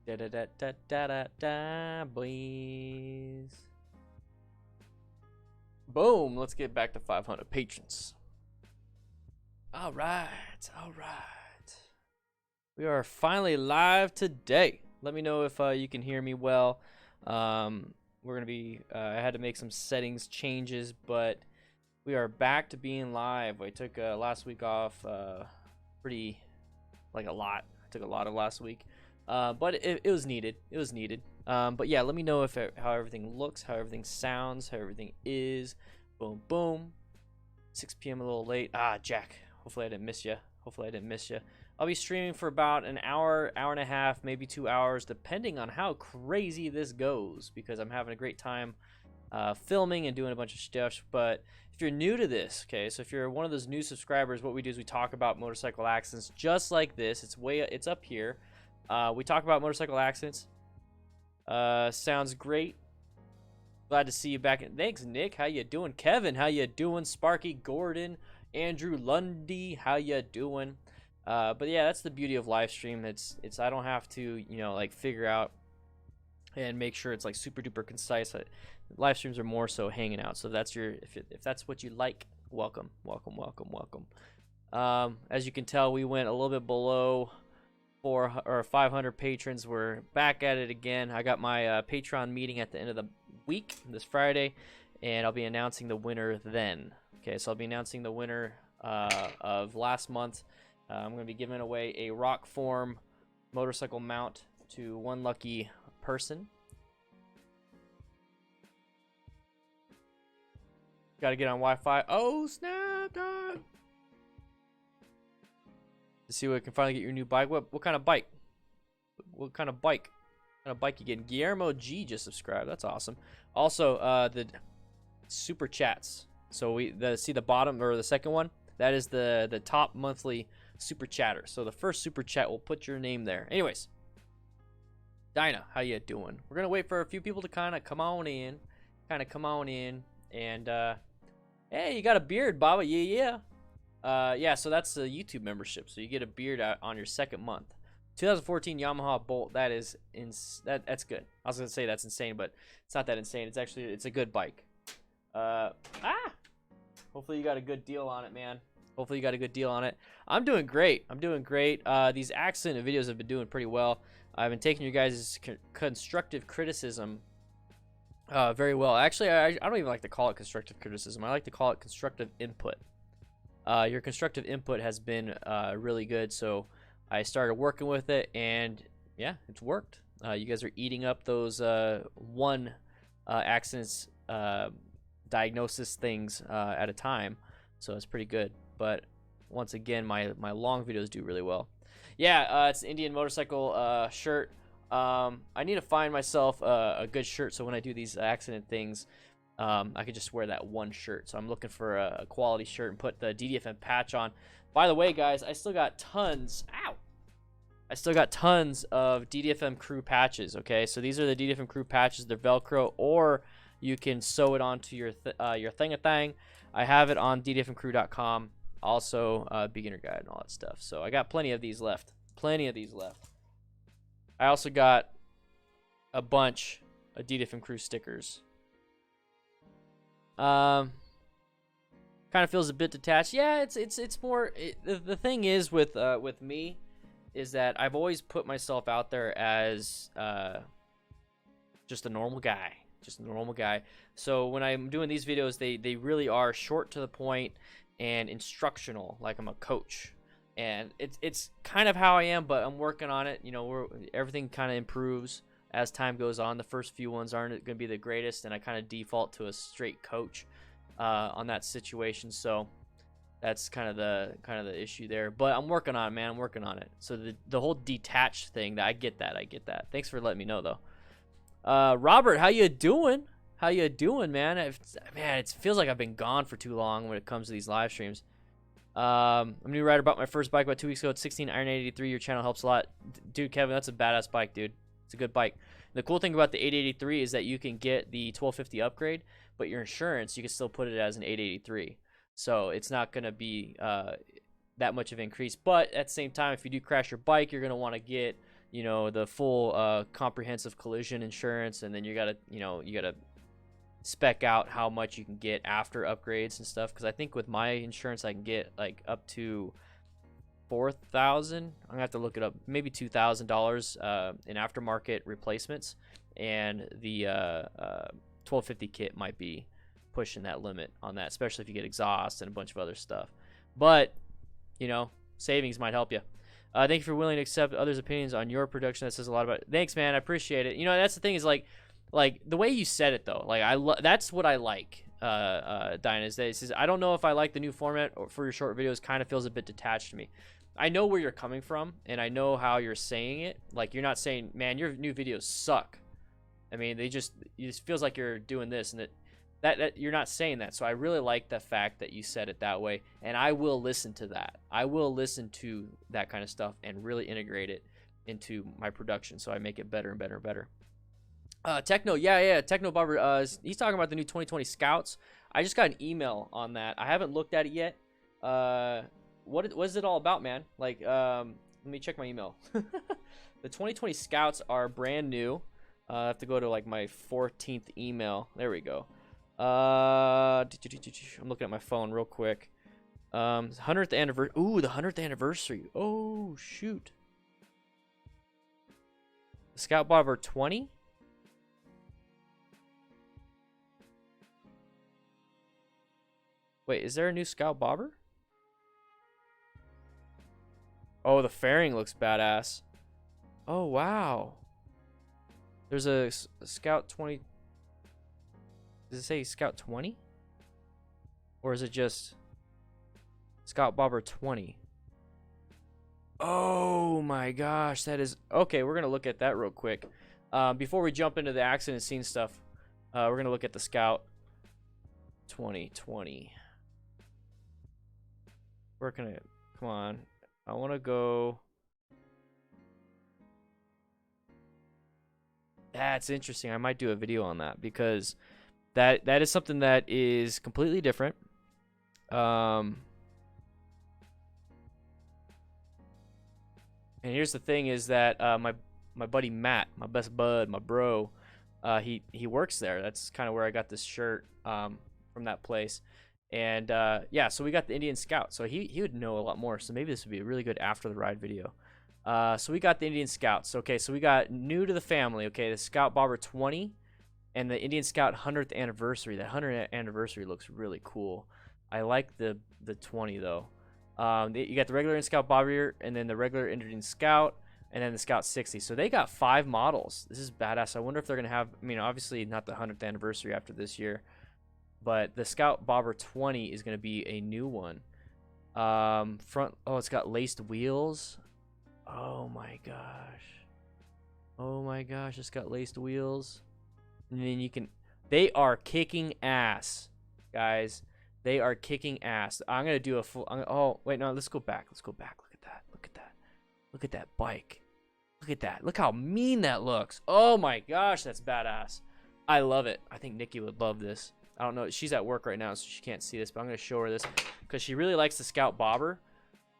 Da da da da da da da, boys. Boom. Let's get back to 500 patrons. All right. All right. We are finally live today. Let me know if you can hear me well. We're gonna be. I had to make some settings changes, but we are back to being live. I took last week off, pretty, like a lot. I took a lot of last week, but it was needed. It was needed. But yeah, let me know if how everything looks, how everything sounds, how everything is. Boom, boom. 6 p.m. a little late. Jack. Hopefully I didn't miss you. Hopefully I didn't miss you. I'll be streaming for about an hour, hour and a half, maybe 2 hours, depending on how crazy this goes, because I'm having a great time filming and doing a bunch of stuff. But if you're new to this, okay, so if you're one of those new subscribers, what we do is we talk about motorcycle accidents just like this. It's up here. We talk about motorcycle accidents. Sounds great. Glad to see you back. Thanks, Nick. How you doing? Kevin, how you doing? Sparky, Gordon, Andrew Lundy, how you doing? But yeah, that's the beauty of live stream. It's I don't have to, like figure out and make sure it's like super duper concise. Live streams are more so hanging out. So if that's if that's what you like, welcome, welcome, welcome, welcome. As you can tell, we went a little bit below 400 or 500 patrons. We're back at it again. I got my Patreon meeting at the end of the week this Friday, and I'll be announcing the winner then. Okay, so I'll be announcing the winner of last month. I'm going to be giving away a rock form motorcycle mount to one lucky person. Got to get on Wi-Fi. Oh, snap, dog. To see what I can finally get your new bike. What kind of bike? What kind of bike? What kind of bike you getting? Guillermo G just subscribed. That's awesome. Also, the super chats. So see the bottom or the second one? That is the top monthly super chatter. So the first super chat will put your name there. Anyways, Dinah, how you doing? We're gonna wait for a few people to kind of come on in, and hey, you got a beard, Bobbi? Yeah. So that's the YouTube membership. So you get a beard on your second month. 2014 Yamaha Bolt. That is that's good. I was gonna say that's insane, but it's not that insane. It's a good bike. Hopefully you got a good deal on it, man. Hopefully you got a good deal on it. I'm doing great. These accident videos have been doing pretty well. I've been taking you guys' constructive criticism very well. Actually, I don't even like to call it constructive criticism. I like to call it constructive input. Your constructive input has been really good, so I started working with it, and yeah, it's worked. You guys are eating up those one accidents diagnosis things at a time, so it's pretty good. But once again, my long videos do really well. Yeah, it's an Indian motorcycle shirt. I need to find myself a good shirt, so when I do these accident things, I could just wear that one shirt. So I'm looking for a quality shirt and put the DDFM patch on. By the way, guys, I still got tons. I still got tons of DDFM crew patches. Okay, so these are the DDFM crew patches. They're Velcro, or you can sew it onto your thing. I have it on ddfmcrew.com. Also, beginner guide and all that stuff. So I got plenty of these left. I also got a bunch of DDFM crew stickers. Kind of feels a bit detached. Yeah, it's more. The thing is with me is that I've always put myself out there as just a normal guy. So when I'm doing these videos, they really are short to the point and instructional, like I'm a coach. And it's kind of how I am, but I'm working on it. Everything kind of improves as time goes on. The first few ones aren't going to be the greatest, and I kind of default to a straight coach on that situation. So that's kind of the issue there. But I'm working on it, man. I'm working on it. So the whole detached thing, I get that. Thanks for letting me know, though. Robert, how you doing? Man? It feels like I've been gone for too long when it comes to these live streams. I'm a new rider, bought my first bike about 2 weeks ago. It's 16 Iron 883. Your channel helps a lot. Dude, Kevin, that's a badass bike, dude. It's a good bike. The cool thing about the 883 is that you can get the 1250 upgrade, but your insurance, you can still put it as an 883. So it's not going to be that much of an increase. But at the same time, if you do crash your bike, you're going to want to get you know, the full comprehensive collision insurance, and then you gotta, you know, you gotta spec out how much you can get after upgrades and stuff. Because I think with my insurance, I can get like up to 4,000. I'm gonna have to look it up. Maybe $2,000 in aftermarket replacements, and the 1250 kit might be pushing that limit on that, especially if you get exhaust and a bunch of other stuff. But you know, savings might help you. Thank you for willing to accept others' opinions on your production. That says a lot about it. Thanks, man. I appreciate it. You know, that's the thing is like the way you said it though. Like that's what I like. Dinah, is that it says I don't know if I like the new format for your short videos. Kind of feels a bit detached to me. I know where you're coming from, and I know how you're saying it. Like you're not saying, man, your new videos suck. I mean, it just feels like you're doing this, and that you're not saying that. So I really like the fact that you said it that way, and I will listen to that. I will listen to that kind of stuff and really integrate it into my production, so I make it better and better and better. Techno, yeah, Techno Barber. He's talking about the new 2020 Scouts. I just got an email on that. I haven't looked at it yet. What is it all about, man? Like, let me check my email. The 2020 Scouts are brand new. I have to go to like my 14th email. There we go. I'm looking at my phone real quick. 100th anniversary. Ooh, the 100th anniversary. Oh shoot. The Scout Bobber 20. Wait, is there a new Scout Bobber? Oh, the fairing looks badass. Oh wow. There's a Scout 20. Does it say Scout 20? Or is it just Scout Bobber 20? Oh my gosh, that is... Okay, we're going to look at that real quick. Before we jump into the accident scene stuff, we're going to look at the Scout 2020. Where can I... Come on. I want to go... That's interesting. I might do a video on that because... That is something that is completely different. And here's the thing: is that my buddy Matt, my best bud, my bro, he works there. That's kind of where I got this shirt from that place. And yeah, so we got the Indian Scout. So he would know a lot more. So maybe this would be a really good after the ride video. So we got the Indian Scouts. Okay, so we got new to the family. Okay, the Scout Bobber 20. And the Indian Scout 100th anniversary. That 100th anniversary looks really cool. I like the 20 though. You got the regular Indian Scout Bobber, and then the regular Indian Scout, and then the Scout 60. So they got 5 models. This is badass. I wonder if they're gonna have. I mean, obviously not the 100th anniversary after this year, but the Scout Bobber 20 is gonna be a new one. Front. Oh, it's got laced wheels. Oh my gosh. Oh my gosh, it's got laced wheels. And then you can, they are kicking ass, guys. They are kicking ass. I'm gonna do a full. Oh wait, no. Let's go back. Let's go back. Look at that. Look at that. Look at that bike. Look at that. Look how mean that looks. Oh my gosh, that's badass. I love it. I think Nikki would love this. I don't know. She's at work right now, so she can't see this, but I'm gonna show her this because she really likes the Scout Bobber.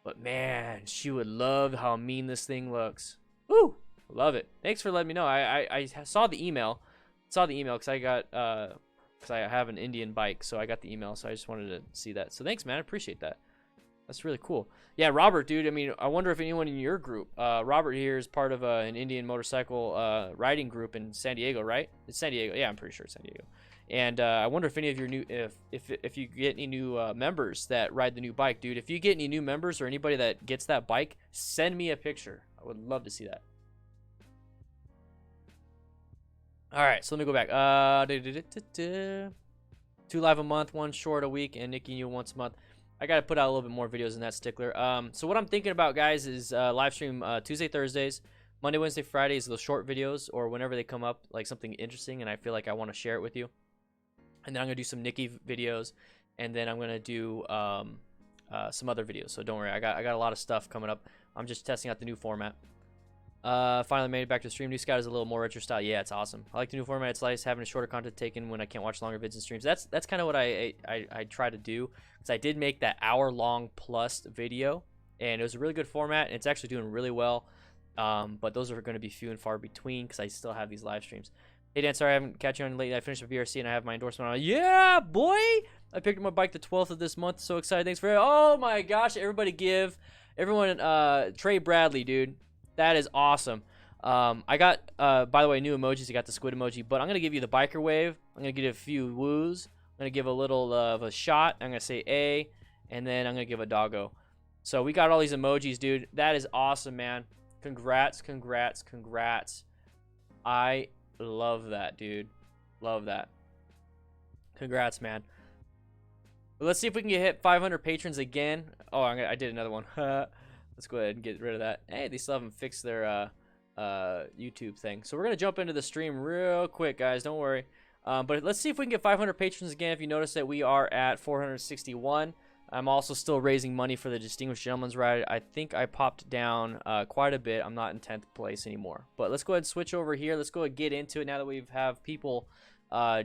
But man, she would love how mean this thing looks. Woo! Love it. Thanks for letting me know. I saw the email. Because I got because I have an Indian bike, so I got the email, so I just wanted to see that. So thanks, man. I appreciate that. That's really cool. Yeah, Robert, dude. I mean, I wonder if anyone in your group, Robert here is part of an Indian motorcycle riding group in San Diego, right? It's San Diego. Yeah, I'm pretty sure it's San Diego. And I wonder if any of your new, if you get any new members that ride the new bike, dude. If you get any new members or anybody that gets that bike, send me a picture. I would love to see that. All right, so let me go back. 2 live a month, 1 short a week, and Nikki and you once a month. I got to put out a little bit more videos in that stickler. So what I'm thinking about, guys, is live stream Tuesday, Thursdays, Monday, Wednesday, Fridays, those short videos, or whenever they come up, like something interesting, and I feel like I want to share it with you. And then I'm going to do some Nikki videos, and then I'm going to do some other videos. So don't worry, I got a lot of stuff coming up. I'm just testing out the new format. Finally made it back to the stream. New Scout is a little more retro style. Yeah, it's awesome. I like the new format. It's nice having a shorter content taken when I can't watch longer vids and streams. That's kind of what I try to do, because I did make that hour-long plus video, and it was a really good format, and it's actually doing really well. But those are going to be few and far between because I still have these live streams. Hey Dan, sorry I haven't catch you on late. I finished with BRC and I have my endorsement on. Yeah, boy! I picked up my bike the 12th of this month. So excited. Thanks for it. Oh my gosh! Everybody give everyone Trey Bradley, dude. That is awesome. I got by the way, new emojis. I got the squid emoji, but I'm gonna give you the biker wave. I'm gonna give you a few woos. I'm gonna give a little of a shot. I'm gonna say A, and then I'm gonna give a doggo. So we got all these emojis, dude. That is awesome, man. Congrats, congrats, congrats. I love that, dude. Love that. Congrats, man. Let's see if we can hit 500 patrons again. Oh, I did another one. Let's go ahead and get rid of that. Hey, they still haven't fixed their YouTube thing. So we're going to jump into the stream real quick, guys. Don't worry. But let's see if we can get 500 patrons again. If you notice that we are at 461. I'm also still raising money for the Distinguished Gentleman's Ride. I think I popped down quite a bit. I'm not in 10th place anymore. But let's go ahead and switch over here. Let's go ahead and get into it now that we have people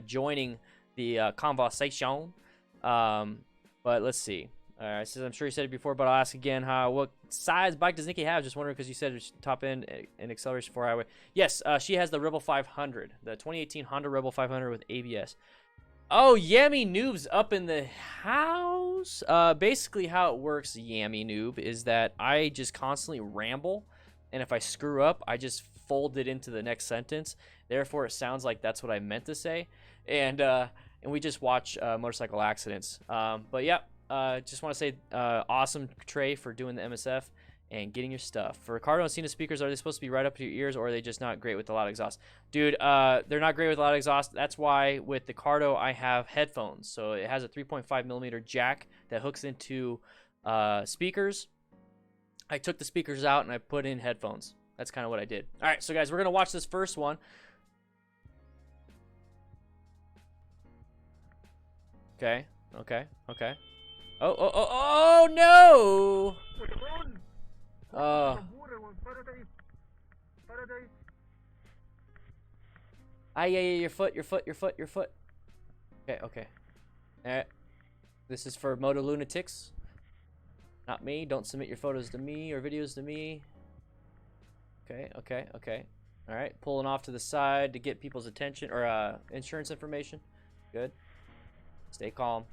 joining the conversation. But let's see. All right, so I'm sure you said it before, but I'll ask again. What size bike does Nikki have? Just wondering because you said it's top end and acceleration for highway. Yes, she has the Rebel 500, the 2018 Honda Rebel 500 with ABS. Oh, Yammy Noob's up in the house. Basically how it works, Yammy Noob, is that I just constantly ramble, and if I screw up, I just fold it into the next sentence. Therefore, it sounds like that's what I meant to say, and we just watch motorcycle accidents. But yeah, just want to say awesome, Trey, for doing the MSF and getting your stuff. For Ricardo and Cena speakers, are they supposed to be right up to your ears, or are they just not great with a lot of exhaust? Dude, they're not great with a lot of exhaust. That's why with the Cardo I have headphones. So it has a 3.5 millimeter jack that hooks into speakers. I took the speakers out and I put in headphones. That's kind of what I did. All right, so guys, we're gonna watch this first one. Okay. Oh no! Yeah, your foot. Okay. All right. This is for Moto Lunatics. Not me. Don't submit your photos to me or videos to me. Okay. All right. Pulling off to the side to get people's attention or insurance information. Good. Stay calm.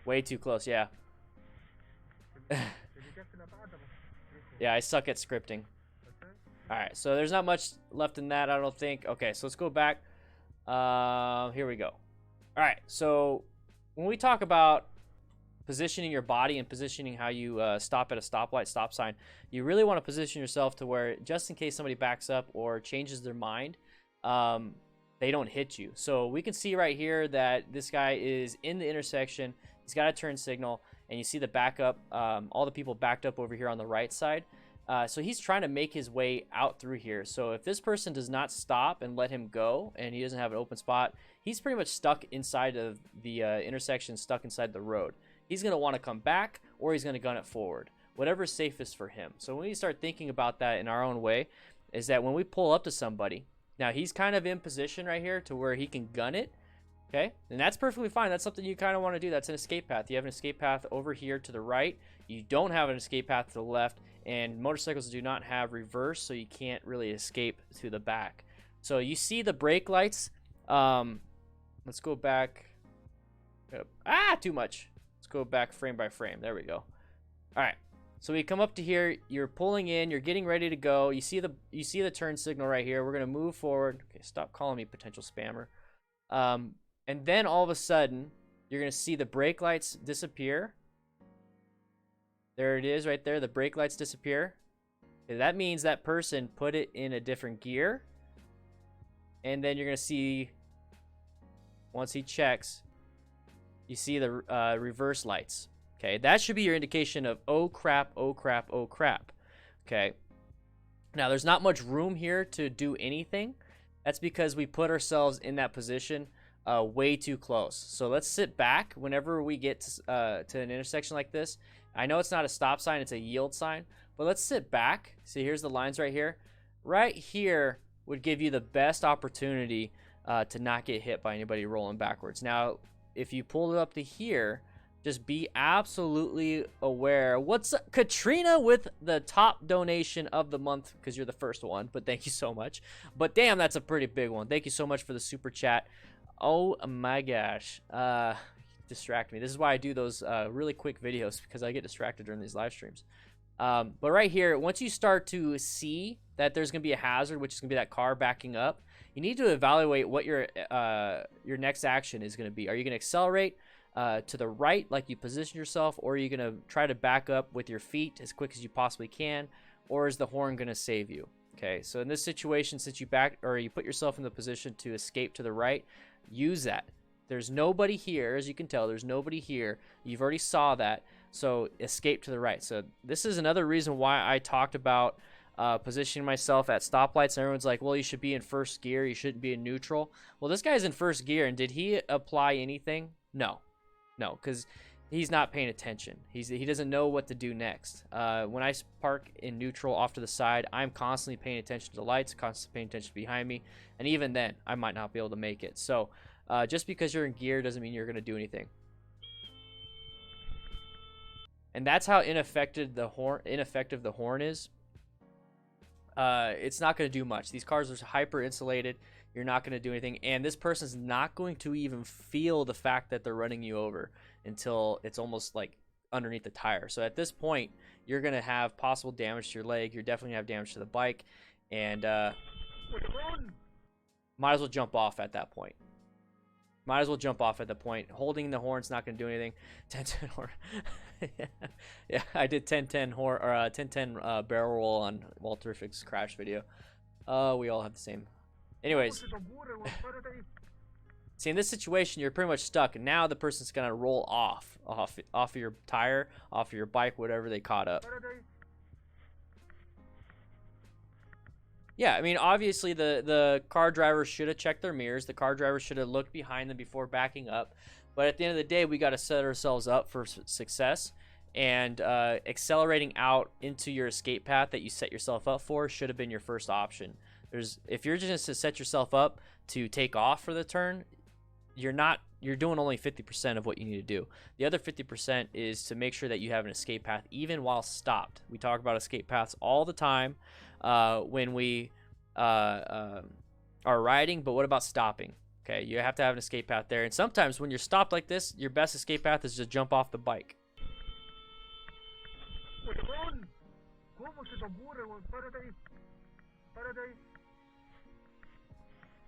Way too close, yeah. Yeah, I suck at scripting. Alright, so there's not much left in that, I don't think. Okay, so let's go back. Here we go. Alright, so when we talk about positioning your body and positioning how you stop at a stoplight, stop sign, you really want to position yourself to where, just in case somebody backs up or changes their mind, they don't hit you. So we can see right here that this guy is in the intersection. He's got a turn signal, and you see the backup, all the people backed up over here on the right side. So he's trying to make his way out through here. So if this person does not stop and let him go, and he doesn't have an open spot, he's pretty much stuck inside of the intersection, stuck inside the road. He's going to want to come back, or he's going to gun it forward, whatever's safest for him. So when we start thinking about that in our own way, is that when we pull up to somebody, now he's kind of in position right here to where he can gun it. Okay, and that's perfectly fine. That's something you kind of want to do. That's an escape path. You have an escape path over here to the right. You don't have an escape path to the left, and motorcycles do not have reverse, so you can't really escape to the back. So you see the brake lights. Let's go back. Too much. Let's go back frame by frame. There we go. All right. So we come up to here. You're pulling in. You're getting ready to go. You see the turn signal right here. We're gonna move forward. Okay, stop calling me potential spammer. And then all of a sudden, you're going to see the brake lights disappear. There it is right there. The brake lights disappear. Okay, that means that person put it in a different gear. And then you're going to see, once he checks, you see the reverse lights. Okay, that should be your indication of, oh crap, oh crap, oh crap. Okay. Now, there's not much room here to do anything. That's because we put ourselves in that position way too close. So let's sit back whenever we get to an intersection like this. I know it's not a stop sign, it's a yield sign, but let's sit back. See, here's the lines right here. Right here would give you the best opportunity to not get hit by anybody rolling backwards. Now, if you pull it up to here, just be absolutely aware. What's up, Katrina with the top donation of the month, because you're the first one, but thank you so much. But damn, that's a pretty big one. Thank you so much for the super chat. Oh my gosh. Distract me. This is why I do those really quick videos, because I get distracted during these live streams. But right here, once you start to see that there's going to be a hazard, which is going to be that car backing up, you need to evaluate what your next action is going to be. Are you going to accelerate to the right like you position yourself, or are you going to try to back up with your feet as quick as you possibly can, or is the horn going to save you? Okay, so in this situation, since you put yourself in the position to escape to the right, use that. There's nobody here, as you can tell. There's nobody here. You've already saw that, so escape to the right. So this is another reason why I talked about positioning myself at stoplights. And everyone's like, well, you should be in first gear. You shouldn't be in neutral. Well, this guy's in first gear, and did he apply anything? No, because he's not paying attention. He doesn't know what to do next. When I park in neutral off to the side, I'm constantly paying attention to the lights, constantly paying attention behind me, and even then, I might not be able to make it. So just because you're in gear doesn't mean you're going to do anything. And that's how ineffective the horn is. It's not going to do much. These cars are hyper insulated. You're not going to do anything, and this person's not going to even feel the fact that they're running you over until it's almost like underneath the tire. So at this point, you're going to have possible damage to your leg. You're definitely going to have damage to the bike, and might as well jump off at that point. Holding the horn's not going to do anything. 10-10 horn. yeah, I did 10-10 horn, or 10-10 barrel roll on Walterific's crash video. We all have the same. Anyways, see, in this situation, you're pretty much stuck, and now the person's gonna roll off of your tire, off of your bike, whatever they caught up. Yeah, I mean, obviously the car driver should have checked their mirrors. The car driver should have looked behind them before backing up. But at the end of the day, we got to set ourselves up for success. And accelerating out into your escape path that you set yourself up for should have been your first option. If you're just to set yourself up to take off for the turn, you're doing only 50% of what you need to do. The other 50% is to make sure that you have an escape path even while stopped. We talk about escape paths all the time when we are riding, but what about stopping? Okay, you have to have an escape path there. And sometimes when you're stopped like this, your best escape path is just jump off the bike.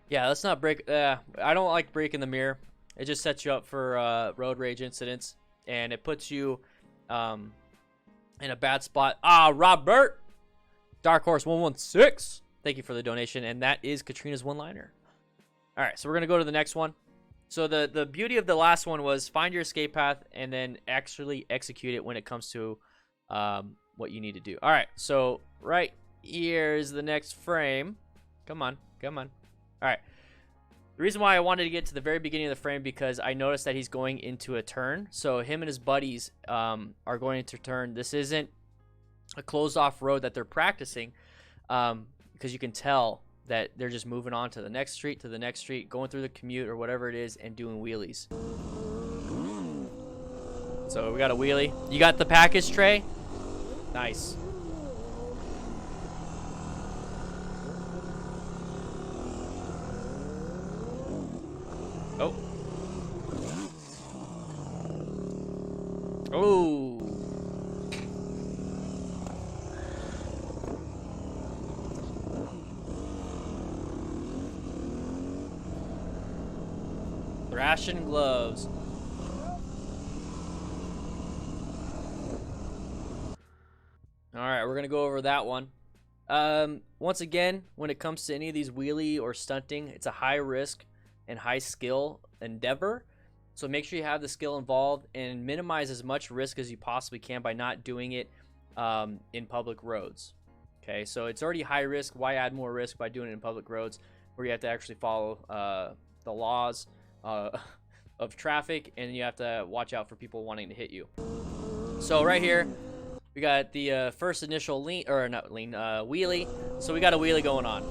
Yeah, let's not break. I don't like breaking the mirror. It just sets you up for road rage incidents, and it puts you in a bad spot. Robert, Dark Horse 116. Thank you for the donation, and that is Katrina's one-liner. All right, so we're gonna go to the next one. So the beauty of the last one was find your escape path and then actually execute it when it comes to what you need to do. All right, so right here is the next frame. Come on. All right. The reason why I wanted to get to the very beginning of the frame because I noticed that he's going into a turn. So him and his buddies are going into turn. This isn't a closed-off road that they're practicing because you can tell that they're just moving on to the next street, going through the commute or whatever it is, and doing wheelies. So we got a wheelie. You got the package tray? Nice. Oh. Oh. Ration gloves. All right, we're gonna go over that one. Once again, when it comes to any of these wheelie or stunting, it's a high risk and high skill endeavor. So make sure you have the skill involved and minimize as much risk as you possibly can by not doing it in public roads. Okay, so it's already high risk. Why add more risk by doing it in public roads where you have to actually follow the laws of traffic, and you have to watch out for people wanting to hit you. So right here we got the first initial wheelie. So we got a wheelie going on.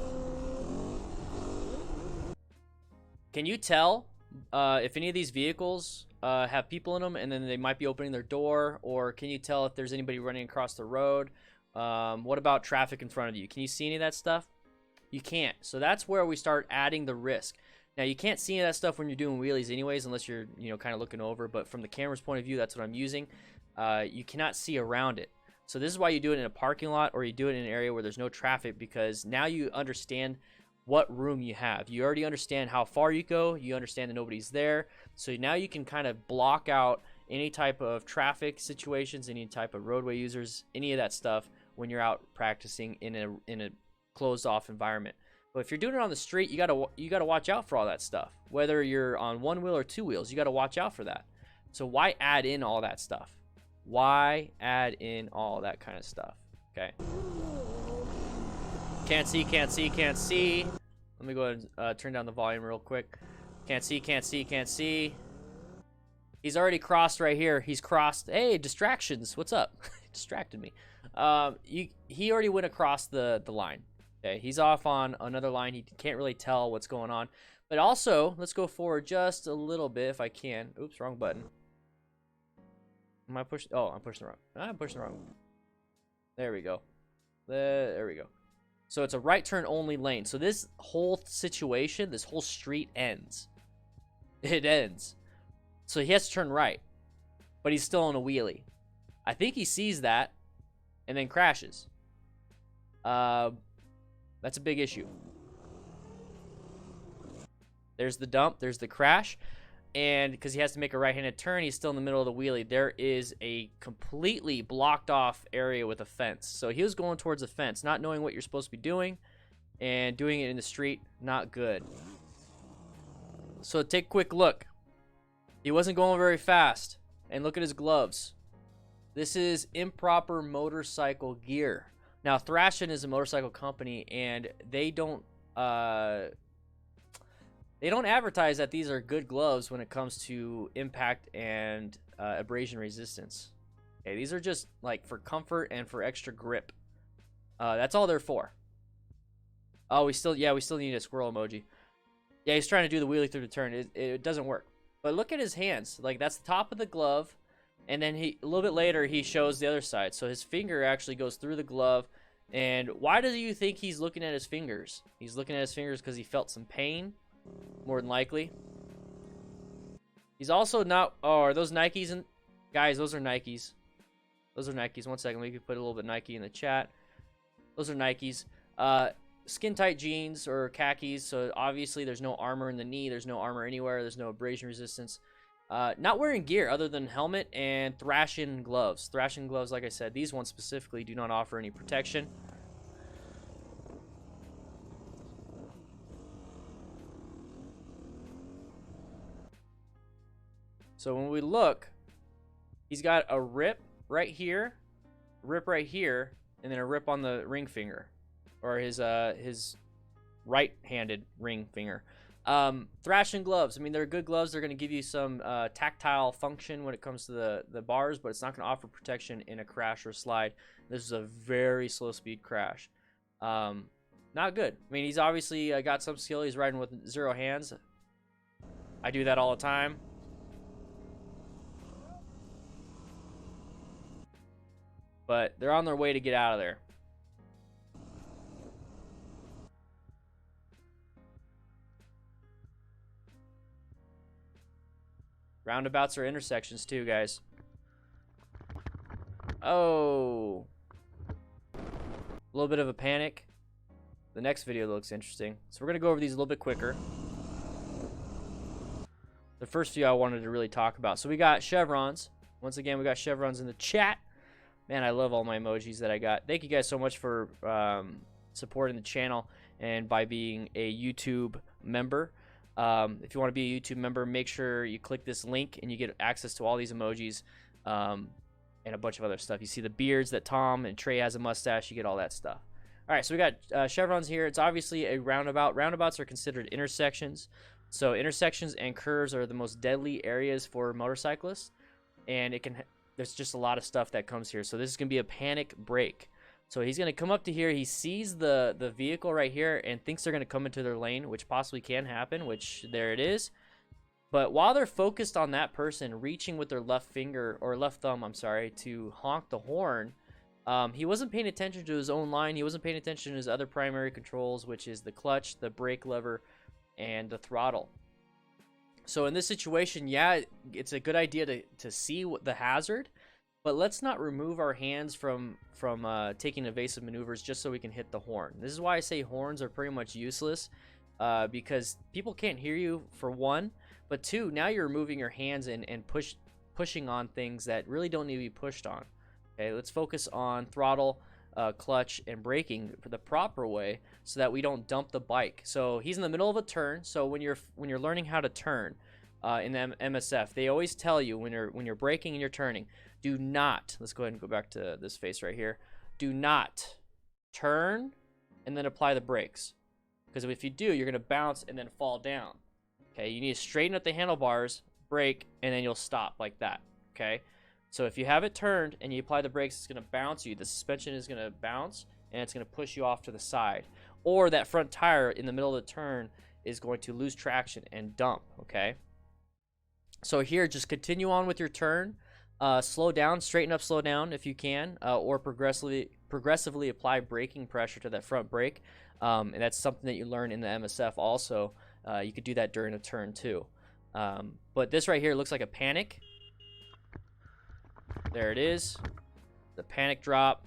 Can you tell if any of these vehicles have people in them, and then they might be opening their door, or can you tell if there's anybody running across the road? What about traffic in front of you? Can you see any of that stuff? You can't. So that's where we start adding the risk. Now, you can't see any of that stuff when you're doing wheelies anyways, unless you're, you know, kind of looking over. But from the camera's point of view, that's what I'm using. You cannot see around it. So this is why you do it in a parking lot, or you do it in an area where there's no traffic, because now you understand what room you have. You already understand how far you go. You understand that nobody's there. So now you can kind of block out any type of traffic situations, any type of roadway users, any of that stuff when you're out practicing in a closed off environment. But if you're doing it on the street, you gotta watch out for all that stuff. Whether you're on one wheel or two wheels, you gotta watch out for that. So why add in all that stuff? Why add in all that kind of stuff? Okay. Can't see, can't see, can't see. Let me go ahead and turn down the volume real quick. Can't see, can't see, can't see. He's already crossed right here. He's crossed. Hey, distractions. What's up? Distracted me. He already went across the line. Okay, he's off on another line. He can't really tell what's going on. But also, let's go forward just a little bit if I can. Oops, wrong button. Am I pushing? Oh, I'm pushing the wrong. I'm pushing the wrong. There we go. There we go. So it's a right turn only lane. So this whole situation, this whole street ends. It ends. So he has to turn right. But he's still on a wheelie. I think he sees that and then crashes. That's a big issue. There's the dump. There's the crash. And because he has to make a right-handed turn, he's still in the middle of the wheelie. There is a completely blocked off area with a fence. So he was going towards a fence, not knowing what you're supposed to be doing, and doing it in the street, not good. So take a quick look. He wasn't going very fast. And look at his gloves. This is improper motorcycle gear. Now, Thrashin is a motorcycle company, and they don't advertise that these are good gloves when it comes to impact and abrasion resistance. Okay, these are just like for comfort and for extra grip. That's all they're for. Oh, we still need a squirrel emoji. Yeah, he's trying to do the wheelie through the turn. It doesn't work. But look at his hands. Like, that's the top of the glove. And then a little bit later, he shows the other side. So his finger actually goes through the glove. And why do you think he's looking at his fingers? He's looking at his fingers because he felt some pain, more than likely. He's also not... Oh, are those Nikes? Guys, those are Nikes. Those are Nikes. 1 second. We could put a little bit Nike in the chat. Those are Nikes. Skin-tight jeans or khakis. So obviously there's no armor in the knee. There's no armor anywhere. There's no abrasion resistance. Not wearing gear other than helmet and Thrashin gloves. Thrashin gloves, like I said, these ones specifically do not offer any protection. So when we look, he's got a rip right here, and then a rip on the ring finger, or his right-handed ring finger. Thrashin gloves. I mean, they're good gloves. They're going to give you some tactile function when it comes to the bars, but it's not going to offer protection in a crash or slide. This is a very slow speed crash. Not good. I mean, he's obviously got some skill. He's riding with 0 hands. I do that all the time. But they're on their way to get out of there. Roundabouts are intersections too, guys. Oh. A little bit of a panic. The next video looks interesting. So we're going to go over these a little bit quicker. The first few I wanted to really talk about. So we got chevrons. Once again, we got chevrons in the chat. Man, I love all my emojis that I got. Thank you guys so much for supporting the channel and by being a YouTube member. If you want to be a YouTube member, make sure you click this link and you get access to all these emojis and a bunch of other stuff. You see the beards that Tom and Trey has a mustache. You get all that stuff. All right, so we got chevrons here. It's obviously a roundabout. Roundabouts are considered intersections. So intersections and curves are the most deadly areas for motorcyclists. And there's just a lot of stuff that comes here. So this is going to be a panic break. So he's going to come up to here. He sees the vehicle right here and thinks they're going to come into their lane, which possibly can happen, which there it is. But while they're focused on that person reaching with their left finger or left thumb, I'm sorry, to honk the horn, he wasn't paying attention to his own line. He wasn't paying attention to his other primary controls, which is the clutch, the brake lever, and the throttle. So in this situation, yeah, it's a good idea to see what the hazard, but let's not remove our hands from taking evasive maneuvers just so we can hit the horn. This is why I say horns are pretty much useless, because people can't hear you, for one, but two, now you're removing your hands and pushing on things that really don't need to be pushed on. Okay, let's focus on throttle, clutch, and braking for the proper way so that we don't dump the bike. So he's in the middle of a turn. So when you're learning how to turn in the MSF, they always tell you when you're braking and you're turning, do not, let's go ahead and go back to this face right here, do not turn and then apply the brakes, because if you do, you're going to bounce and then fall down. Okay, you need to straighten up the handlebars, brake, and then you'll stop like that. Okay, so if you have it turned and you apply the brakes, it's going to bounce you. The suspension is going to bounce and it's going to push you off to the side, or that front tire in the middle of the turn is going to lose traction and dump. Okay, so here, just continue on with your turn. Slow down, straighten up, slow down if you can, or progressively apply braking pressure to that front brake. And that's something that you learn in the MSF also. You could do that during a turn too. But this right here looks like a panic. There it is. The panic drop,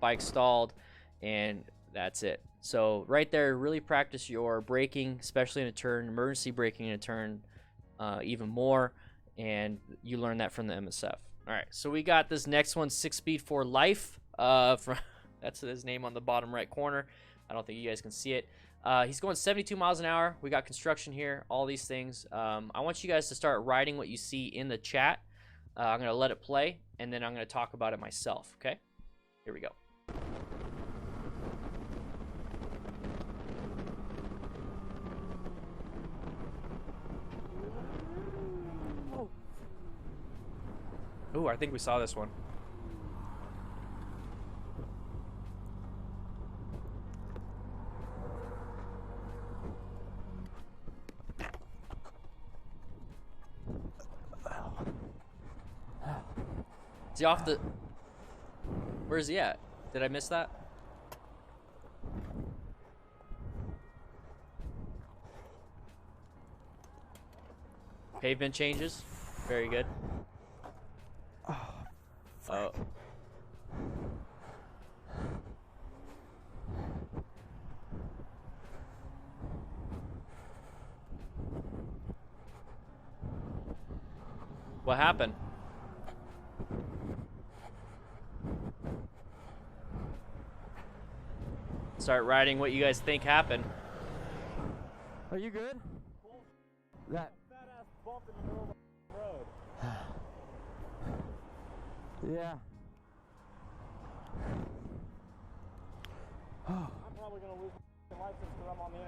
bike stalled, and that's it. So right there, really practice your braking, especially in a turn, emergency braking in a turn even more. And you learn that from the MSF. All right, so we got this next one, 6-speed for life. That's his name on the bottom right corner. I don't think you guys can see it. He's going 72 miles an hour. We got construction here, all these things. I want you guys to start writing what you see in the chat. I'm going to let it play, and then I'm going to talk about it myself, okay? Here we go. Ooh, I think we saw this one. Is he off the... Where is he at? Did I miss that? Pavement changes. Very good. Oh. What happened? Start writing what you guys think happened. Are you good? That fat ass bump in the middle of the road. yeah. I'm probably gonna lose my license because I'm on the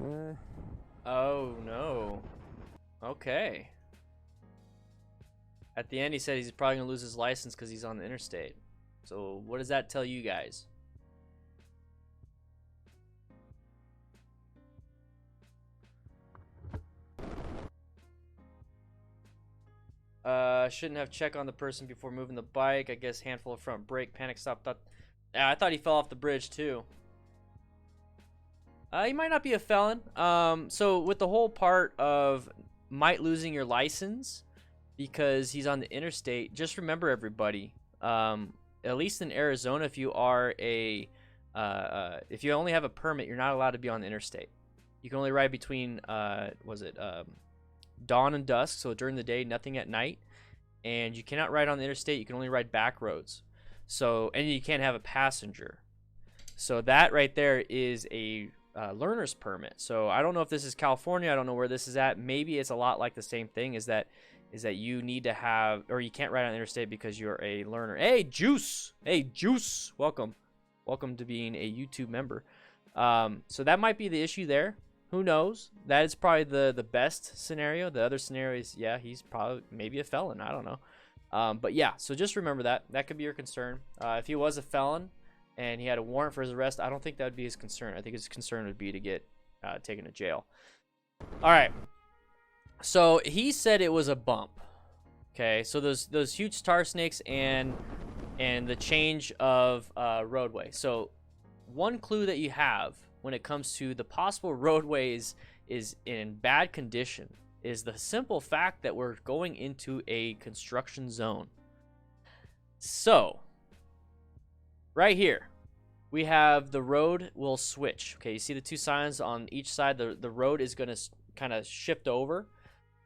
interstate. Oh no. Okay. At the end he said he's probably gonna lose his license because he's on the interstate. So what does that tell you guys? Shouldn't have checked on the person before moving the bike. I guess handful of front brake, panic stop. Yeah, I thought he fell off the bridge too. He might not be a felon. So with the whole part of might losing your license because he's on the interstate, just remember everybody, at least in Arizona, if you are a if you only have a permit, you're not allowed to be on the interstate. You can only ride between dawn and dusk, so during the day, nothing at night. And you cannot ride on the interstate. You can only ride back roads. So, and you can't have a passenger. So that right there is a learner's permit. So I don't know if this is California. I don't know where this is at. Maybe it's a lot like the same thing. Is that you need to have, or you can't ride on the interstate because you're a learner. Hey, Juice. Hey, Juice. Welcome to being a YouTube member. So that might be the issue there. Who knows? That is probably the best scenario. The other scenario is, yeah, he's probably maybe a felon. I don't know. But yeah, so just remember that. That could be your concern. If he was a felon and he had a warrant for his arrest, I don't think that would be his concern. I think his concern would be to get taken to jail. All right. So he said it was a bump. Okay, so those huge tar snakes and the change of roadway. So one clue that you have when it comes to the possible roadways is in bad condition is the simple fact that we're going into a construction zone. So right here we have the road will switch. Okay, you see the two signs on each side. The road is going to kind of shift over.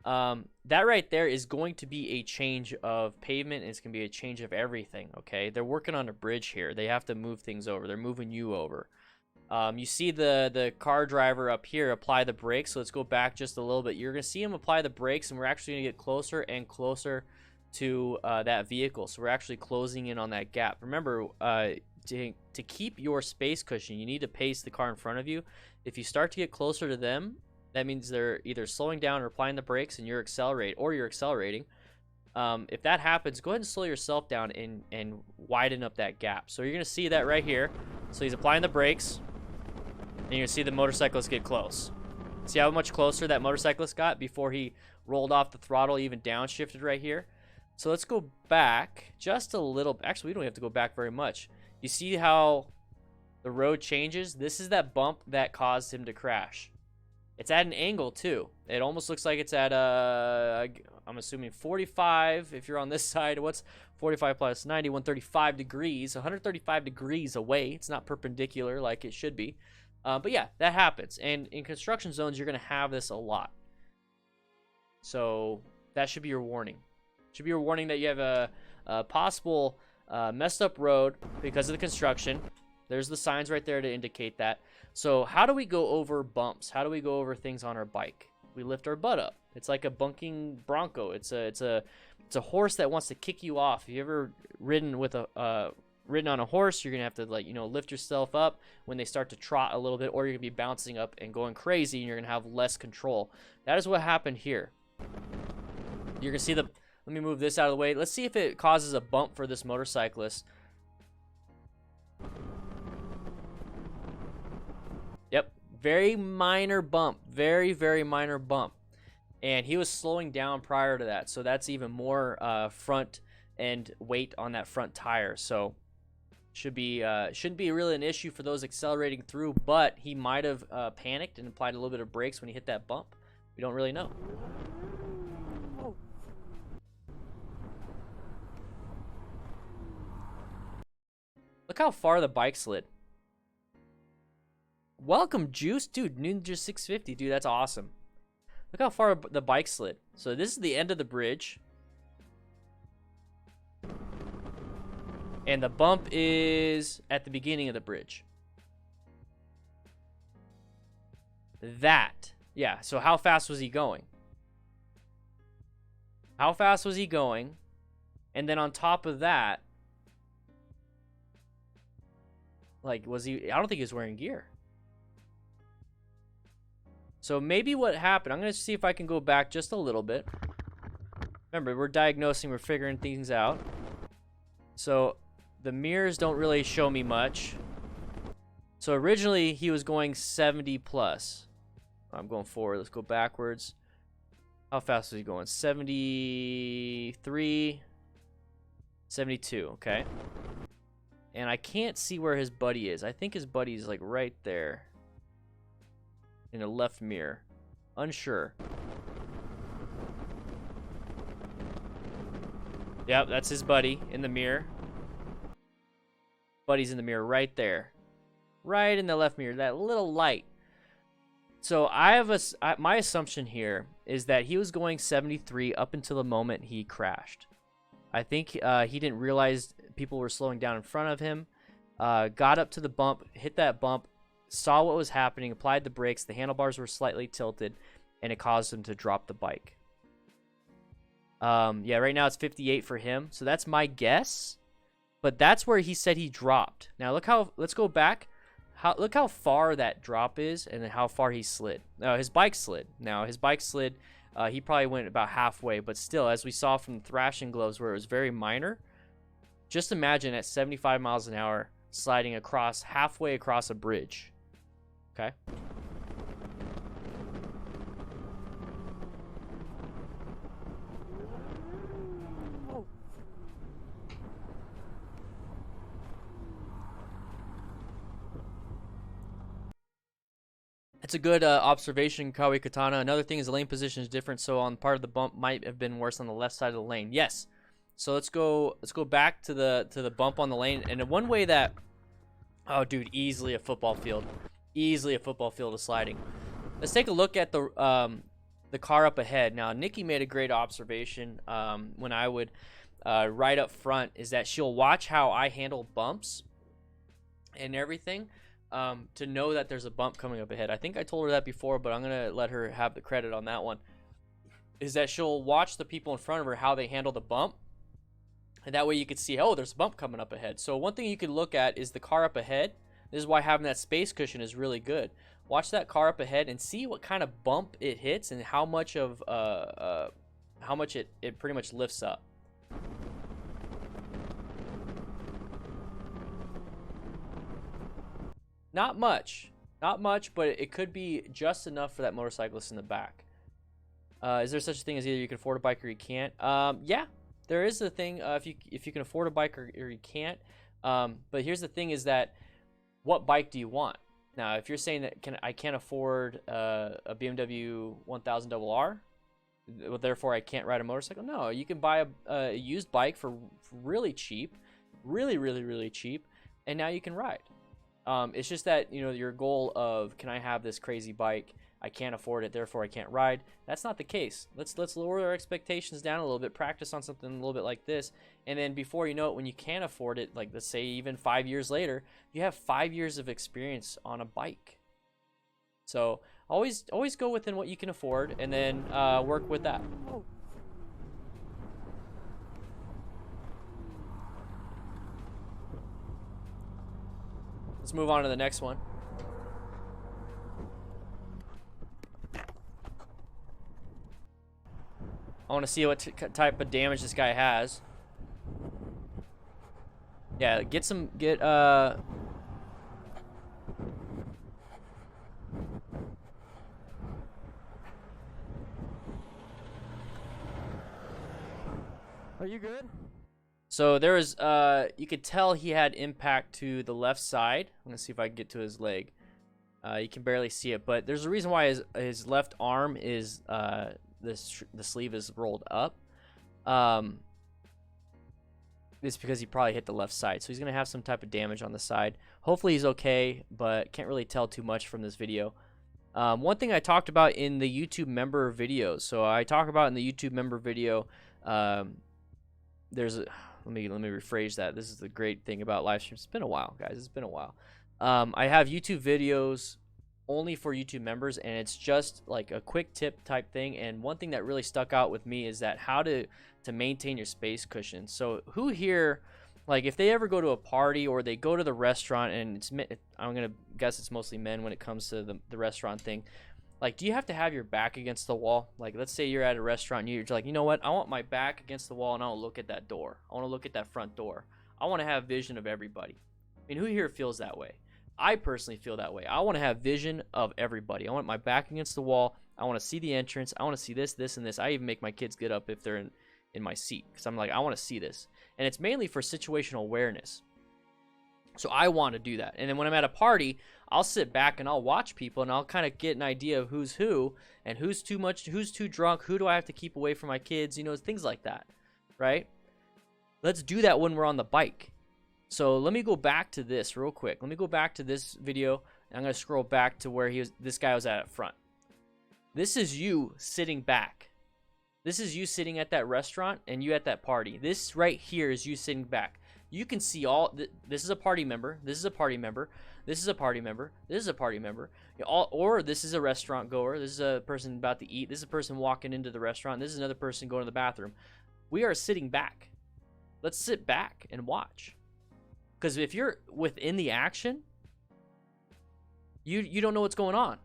That right there is going to be a change of pavement. It's going to be a change of everything. Okay, they're working on a bridge here. They have to move things over. They're moving you over. You see the car driver up here apply the brakes. So let's go back just a little bit. You're going to see him apply the brakes, and we're actually going to get closer and closer to that vehicle. So we're actually closing in on that gap. Remember, to keep your space cushion, you need to pace the car in front of you. If you start to get closer to them, that means they're either slowing down or applying the brakes, and you're accelerating. If that happens, go ahead and slow yourself down and widen up that gap. So you're going to see that right here. So he's applying the brakes, and you're going to see the motorcyclist get close. See how much closer that motorcyclist got before he rolled off the throttle, even downshifted right here? So let's go back just a little. Actually, we don't have to go back very much. You see how the road changes? This is that bump that caused him to crash. It's at an angle too. It almost looks like it's at I'm assuming 45 if you're on this side. What's 45 plus 90? 135 degrees. 135 degrees away. It's not perpendicular like it should be. But yeah, that happens. And in construction zones, you're going to have this a lot. So that should be your warning. Should be your warning that you have a possible messed up road because of the construction. There's the signs right there to indicate that. So how do we go over bumps? How do we go over things on our bike? We lift our butt up. It's like a bunking bronco. It's a horse that wants to kick you off. If you ever ridden on a horse, you're gonna have to lift yourself up when they start to trot a little bit, or you're gonna be bouncing up and going crazy, and you're gonna have less control. That is what happened here. You're gonna see let me move this out of the way. Let's see if it causes a bump for this motorcyclist. Yep, very minor bump. Very, very minor bump. And he was slowing down prior to that, so that's even more front end weight on that front tire. So shouldn't be really an issue for those accelerating through, but he might have panicked and applied a little bit of brakes when he hit that bump. We don't really know. Look how far the bike slid. Welcome, Juice. Dude, Ninja 650. Dude, that's awesome. Look how far the bike slid. So this is the end of the bridge. And the bump is at the beginning of the bridge. Yeah, so how fast was he going? How fast was he going? And then on top of that, like, was he... I don't think he was wearing gear. So maybe what happened... I'm going to see if I can go back just a little bit. Remember, we're diagnosing, we're figuring things out. So the mirrors don't really show me much. So originally, he was going 70 plus. I'm going forward. Let's go backwards. How fast was he going? 73... 72, okay. And I can't see where his buddy is. I think his buddy is like right there. In the left mirror. Unsure. Yep, that's his buddy in the mirror. Buddy's in the mirror right there. Right in the left mirror. That little light. So I have my assumption here is that he was going 73 up until the moment he crashed. I think he didn't realize people were slowing down in front of him. Got up to the bump, hit that bump, saw what was happening, applied the brakes. The handlebars were slightly tilted, and it caused him to drop the bike. Yeah, right now it's 58 for him. So that's my guess. But that's where he said he dropped. Now let's go back. Look how far that drop is and then how far he slid. His bike slid. Now his bike slid. He probably went about halfway, but still, as we saw from the thrashing gloves where it was very minor, just imagine at 75 miles an hour sliding halfway across a bridge. Okay. It's a good observation, Kawi Katana. Another thing is the lane position is different, so on part of the bump might have been worse on the left side of the lane. Yes. So let's go back to the bump on the lane. And one way that, oh dude, easily a football field. Easily a football field of sliding. Let's take a look at the car up ahead. Now, Nikki made a great observation when I would right up front, is that she'll watch how I handle bumps and everything to know that there's a bump coming up ahead. I think I told her that before, but I'm going to let her have the credit on that one. Is that she'll watch the people in front of her, how they handle the bump. And that way you could see, oh, there's a bump coming up ahead. So one thing you could look at is the car up ahead. This is why having that space cushion is really good. Watch that car up ahead and see what kind of bump it hits and how much of it pretty much lifts up. Not much, but it could be just enough for that motorcyclist in the back. Is there such a thing as either you can afford a bike or you can't? Yeah, there is a thing if you can afford a bike or you can't. But here's the thing: is that what bike do you want? Now, if you're saying that I can't afford a BMW 1000 RR, therefore I can't ride a motorcycle. No, you can buy a used bike for really cheap, really cheap, and now you can ride. It's just that, you know, your goal of, can I have this crazy bike? I can't afford it, therefore I can't ride. That's not the case. Let's lower our expectations down a little bit, practice on something a little bit like this, and then before you know it, when you can afford it, like let's say even 5 years later, you have 5 years of experience on a bike. So always go within what you can afford, and then work with that. Let's move on to the next one. I want to see what type of damage this guy has. Yeah, Are you good? So there was, you could tell he had impact to the left side. I'm gonna see if I can get to his leg. You can barely see it, but there's a reason why his left arm is, the sleeve is rolled up. It's because he probably hit the left side, so he's gonna have some type of damage on the side. Hopefully he's okay, but can't really tell too much from this video. One thing I talked about in the YouTube member videos. So I talk about in the YouTube member video, there's a, let me rephrase that. This is the great thing about live streams. It's been a while, guys. It's been a while. I have YouTube videos only for YouTube members, and it's just like a quick tip type thing. And one thing that really stuck out with me is that how to maintain your space cushion. So who here, like if they ever go to a party or they go to the restaurant, and I'm gonna guess it's mostly men when it comes to the restaurant thing. Like, do you have to have your back against the wall? Like, let's say you're at a restaurant and you're like, you know what? I want my back against the wall, and I want to look at that door. I want to look at that front door. I want to have vision of everybody. I mean, who here feels that way? I personally feel that way. I want to have vision of everybody. I want my back against the wall. I want to see the entrance. I want to see this, this, and this. I even make my kids get up if they're in my seat, because I'm like, I want to see this. And it's mainly for situational awareness. So I want to do that. And then when I'm at a party, I'll sit back and I'll watch people, and I'll kind of get an idea of who's who and who's too much, who's too drunk, who do I have to keep away from my kids, you know, things like that, right? Let's do that when we're on the bike. So let me go back to this real quick. Let me go back to this video. I'm going to scroll back to where this guy was at up front. This is you sitting back. This is you sitting at that restaurant and you at that party. This right here is you sitting back. You can see all, this is a party member, this is a party member, this is a party member, this is a party member, or this is a restaurant goer, this is a person about to eat, this is a person walking into the restaurant, this is another person going to the bathroom. We are sitting back. Let's sit back and watch. Because if you're within the action, you don't know what's going on.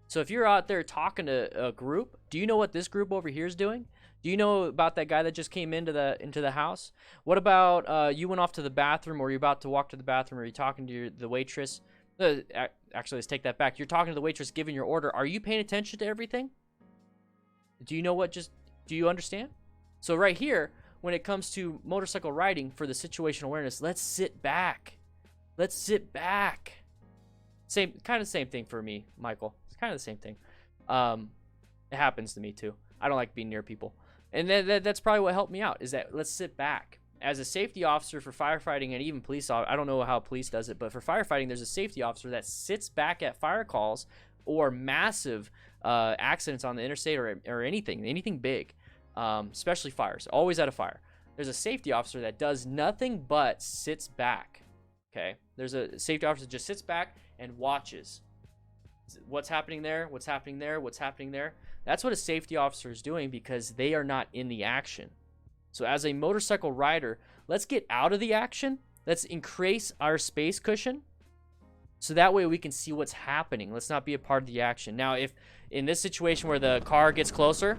So if you're out there talking to a group, do you know what this group over here is doing? Do you know about that guy that just came into the house? What about you went off to the bathroom, or you're about to walk to the bathroom, or you're talking to the waitress? Actually, let's take that back. You're talking to the waitress, giving your order. Are you paying attention to everything? Do you know what do you understand? So right here, when it comes to motorcycle riding for the situational awareness, let's sit back. Let's sit back. Same thing for me, Michael. It's kind of the same thing. It happens to me too. I don't like being near people. And that's probably what helped me out, is that let's sit back. As a safety officer for firefighting and even police, I don't know how police does it, but for firefighting, there's a safety officer that sits back at fire calls or massive accidents on the interstate or anything big, especially fires, always at a fire. There's a safety officer that does nothing but sits back, okay? There's a safety officer that just sits back and watches. What's happening there, what's happening there, what's happening there. That's what a safety officer is doing because they are not in the action. So as a motorcycle rider, let's get out of the action. Let's increase our space cushion so that way we can see what's happening. Let's not be a part of the action. Now, if in this situation where the car gets closer,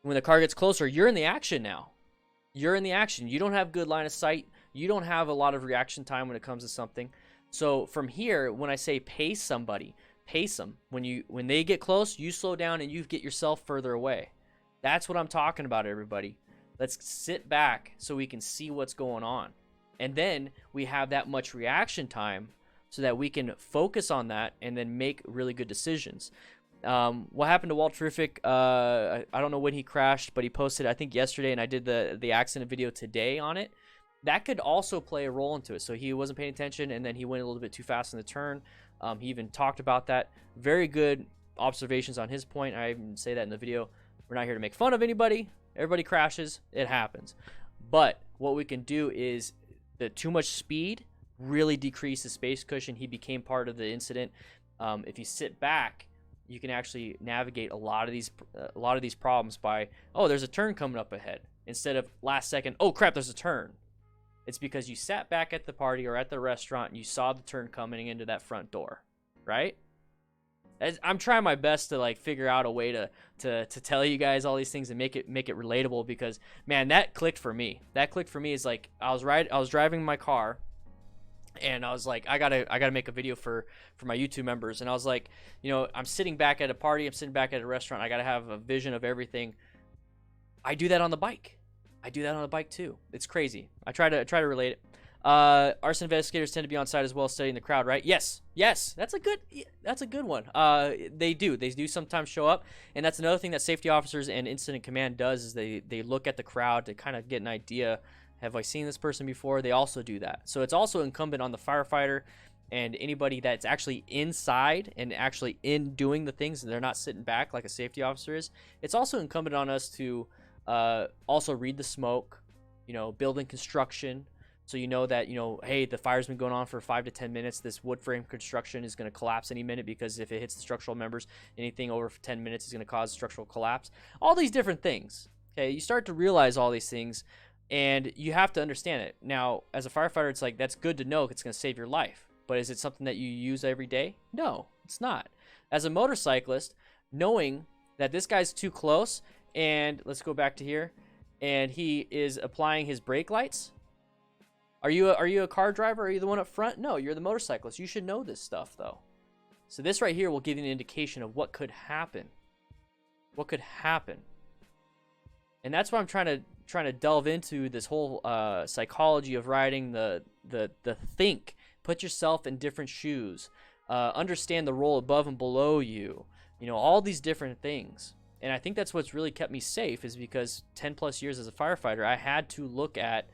when the car gets closer, you're in the action now. You're in the action. You don't have good line of sight. You don't have a lot of reaction time when it comes to something. So from here, when I say pace somebody, pace them. When they get close, you slow down and you get yourself further away. That's what I'm talking about, everybody. Let's sit back so we can see what's going on. And then we have that much reaction time so that we can focus on that and then make really good decisions. What happened to Walt Terrific, I don't know when he crashed, but he posted, I think, yesterday, and I did the accident video today on it. That could also play a role into it. So he wasn't paying attention, and then he went a little bit too fast in the turn. He even talked about that. Very good observations on his point. I even say that in the video. We're not here to make fun of anybody. Everybody crashes. It happens. But what we can do is the too much speed really decreases space cushion. He became part of the incident. If you sit back, you can actually navigate a lot of these problems by, oh, there's a turn coming up ahead, instead of last second, oh crap, there's a turn. It's because you sat back at the party or at the restaurant and you saw the turn coming into that front door, right? I'm trying my best to like figure out a way to tell you guys all these things and make it relatable, because man, that clicked for me. That clicked for me is like I was driving my car and I was like, I gotta make a video for my YouTube members, and I was like, you know, I'm sitting back at a party, I'm sitting back at a restaurant, I gotta have a vision of everything. I do that on the bike. I do that on the bike too. It's crazy. I try to relate it. Arson investigators tend to be on site as well, studying the crowd, right? Yes, that's a good one. They do sometimes show up, and that's another thing that safety officers and incident command does, is they look at the crowd to kind of get an idea. Have I seen this person before? They also do that. So it's also incumbent on the firefighter and anybody that's actually inside and actually in doing the things, and they're not sitting back like a safety officer is. It's also incumbent on us to also read the smoke, you know, building construction. So you know that, you know, hey, the fire's been going on for 5 to 10 minutes. This wood frame construction is going to collapse any minute, because if it hits the structural members, anything over 10 minutes is going to cause structural collapse. All these different things. Okay, you start to realize all these things, and you have to understand it. Now, as a firefighter, it's like, that's good to know. It's going to save your life. But is it something that you use every day? No, it's not. As a motorcyclist, knowing that this guy's too close, and let's go back to here, and he is applying his brake lights. Are you a car driver? Are you the one up front? No, you're the motorcyclist. You should know this stuff, though. So this right here will give you an indication of what could happen. What could happen. And that's why I'm trying to delve into this whole psychology of riding, the think. Put yourself in different shoes. Understand the role above and below you. You know, all these different things. And I think that's what's really kept me safe, is because 10 plus years as a firefighter, I had to look at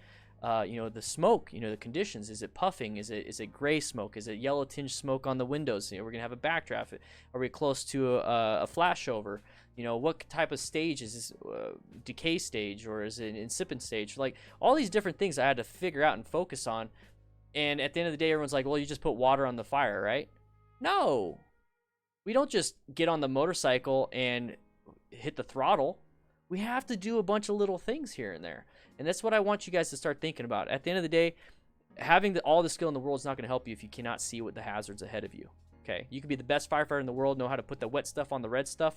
you know, the smoke, you know, the conditions. Is it puffing? Is it gray smoke? Is it yellow tinge smoke on the windows? You know, we're gonna have a backdraft. Are we close to a flashover? You know, what type of stage is this? Decay stage, or is it an incipient stage? Like, all these different things I had to figure out and focus on. And at the end of the day, everyone's like, well, you just put water on the fire, right? No, we don't just get on the motorcycle and hit the throttle. We have to do a bunch of little things here and there. And that's what I want you guys to start thinking about. At the end of the day, having all the skill in the world is not going to help you if you cannot see what the hazards ahead of you. Okay, you can be the best firefighter in the world, know how to put the wet stuff on the red stuff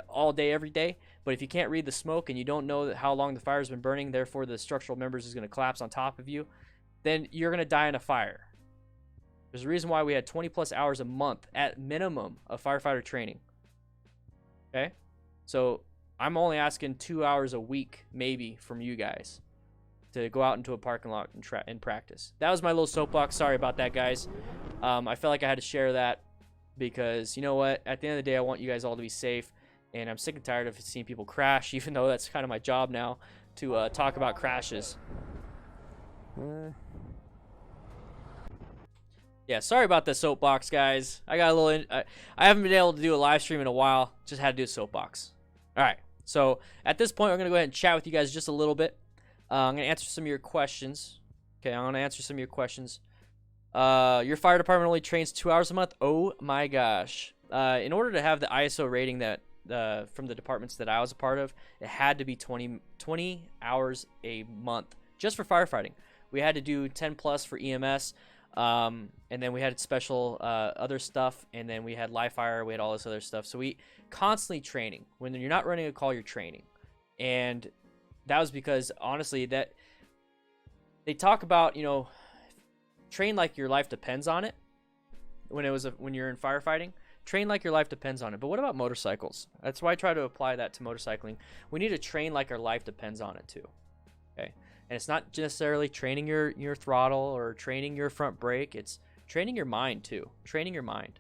all day, every day. But if you can't read the smoke and you don't know how long the fire's been burning, therefore the structural members is going to collapse on top of you, then you're going to die in a fire. There's a reason why we had 20 plus hours a month at minimum of firefighter training. Okay, so I'm only asking 2 hours a week, maybe, from you guys to go out into a parking lot and practice. That was my little soapbox. Sorry about that, guys. I felt like I had to share that because, you know what? At the end of the day, I want you guys all to be safe, and I'm sick and tired of seeing people crash, even though that's kind of my job now to talk about crashes. Yeah, sorry about the soapbox, guys. I got a little. I haven't been able to do a live stream in a while. Just had to do a soapbox. All right. So at this point, we're gonna go ahead and chat with you guys just a little bit. I'm gonna answer some of your questions. Okay, I'm gonna answer some of your questions. Your fire department only trains 2 hours a month. Oh my gosh. In order to have the ISO rating that from the departments that I was a part of, it had to be 20 hours a month just for firefighting. We had to do 10 plus for EMS. And then we had special other stuff, and then we had live fire, we had all this other stuff. So we constantly training. When you're not running a call, you're training. And that was because honestly that they talk about, you know, train like your life depends on it. When you're in firefighting, train like your life depends on it. But what about motorcycles? That's why I try to apply that to motorcycling. We need to train like our life depends on it too. Okay. And it's not necessarily training your throttle or training your front brake. It's training your mind too. Training your mind.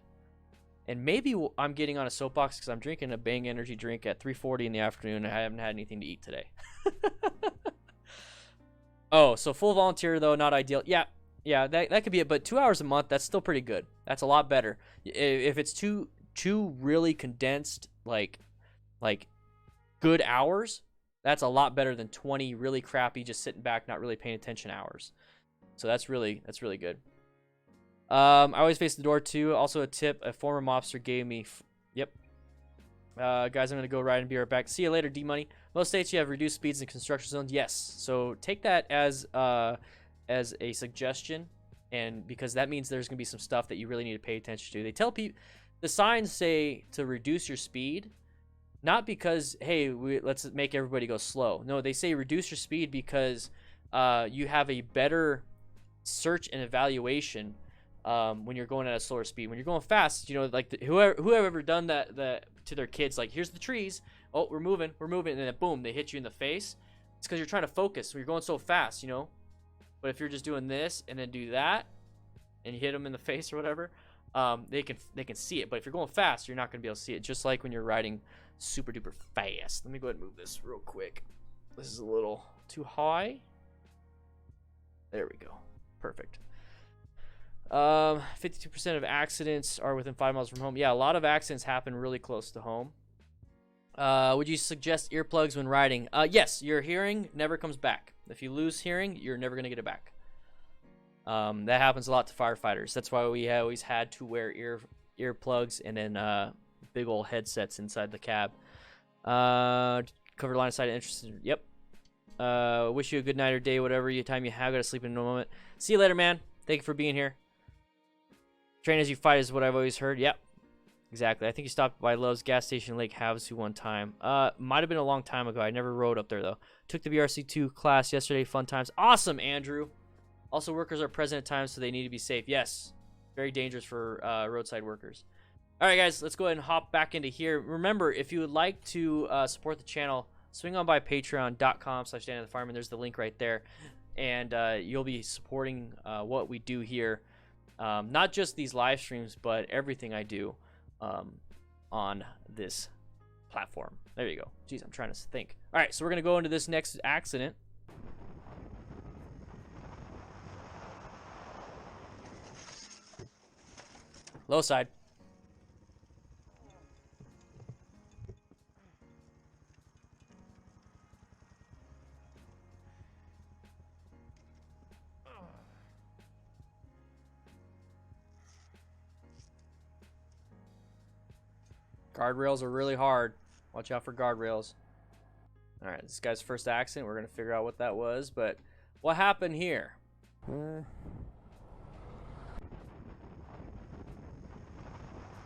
And maybe I'm getting on a soapbox because I'm drinking a Bang energy drink at 3:40 in the afternoon and I haven't had anything to eat today. Oh, so full volunteer though, not ideal. Yeah, that could be it. But 2 hours a month, that's still pretty good. That's a lot better. If it's two really condensed like good hours, that's a lot better than 20 really crappy, just sitting back, not really paying attention hours. So that's really good. I always face the door too. Also a tip, a former mobster gave me. Yep. Guys, I'm going to go ride and be right back. See you later, D-Money. Most states you have reduced speeds in construction zones. Yes. So take that as a suggestion, and because that means there's going to be some stuff that you really need to pay attention to. They tell people, the signs say to reduce your speed. Not because, hey, let's make everybody go slow. No, they say reduce your speed because you have a better search and evaluation when you're going at a slower speed. When you're going fast, you know, like whoever ever done that to their kids, like, here's the trees. Oh, we're moving, and then boom, they hit you in the face. It's because you're trying to focus. When you're going so fast, you know. But if you're just doing this and then do that, and you hit them in the face or whatever, they can see it. But if you're going fast, you're not going to be able to see it. Just like when you're riding super duper fast. Let me go ahead and move this real quick. This is a little too high. There we go. Perfect. 52% of accidents are within 5 miles from home. Yeah, a lot of accidents happen really close to home. Would you suggest earplugs when riding? Yes, your hearing never comes back. If you lose hearing, you're never going to get it back. That happens a lot to firefighters. That's why we always had to wear earplugs and then big old headsets inside the cab. Covered line of sight interested. Yep. Wish you a good night or day, whatever time you have. Gotta sleep in a moment. See you later, man. Thank you for being here. Train as you fight is what I've always heard. Yep. Exactly. I think you stopped by Love's gas station in Lake Havasu one time. Might have been a long time ago. I never rode up there though. Took the BRC2 class yesterday. Fun times. Awesome, Andrew. Also, workers are present at times, so they need to be safe. Yes. Very dangerous for roadside workers. All right, guys, let's go ahead and hop back into here. Remember, if you would like to support the channel, swing on by patreon.com/DanTheFireman. There's the link right there. And you'll be supporting what we do here. Not just these live streams, but everything I do on this platform. There you go. Jeez, I'm trying to think. All right, so we're going to go into this next accident. Low side. Guardrails are really hard. Watch out for guardrails. All right, this guy's first accident. We're going to figure out what that was, but what happened here?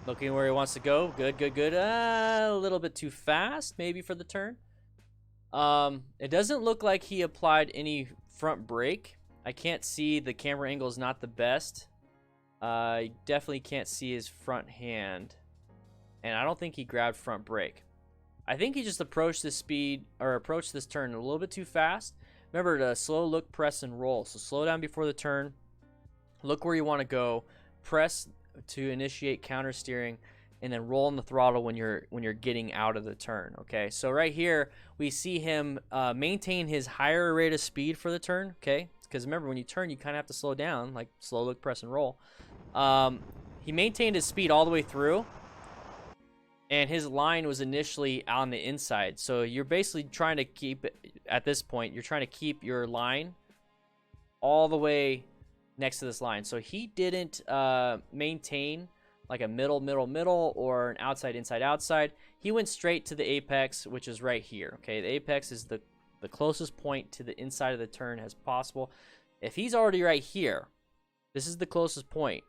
Looking where he wants to go. Good. A little bit too fast, maybe, for the turn. It doesn't look like he applied any front brake. I can't see. The camera angle is not the best. I definitely can't see his front hand. And I don't think he grabbed front brake. I think he just approached this turn a little bit too fast. Remember to slow, look, press, and roll. So slow down before the turn. Look where you want to go. Press to initiate counter steering, and then roll on the throttle when you're getting out of the turn. Okay, so right here we see him maintain his higher rate of speed for the turn. Okay, because remember when you turn, you kind of have to slow down, like slow, look, press, and roll. He maintained his speed all the way through, and his line was initially on the inside. So you're basically trying to keep it, at this point, you're trying to keep your line all the way next to this line. So he didn't maintain like a middle or an outside, inside, outside. He went straight to the apex, which is right here. Okay, the apex is the closest point to the inside of the turn as possible. If he's already right here, this is the closest point.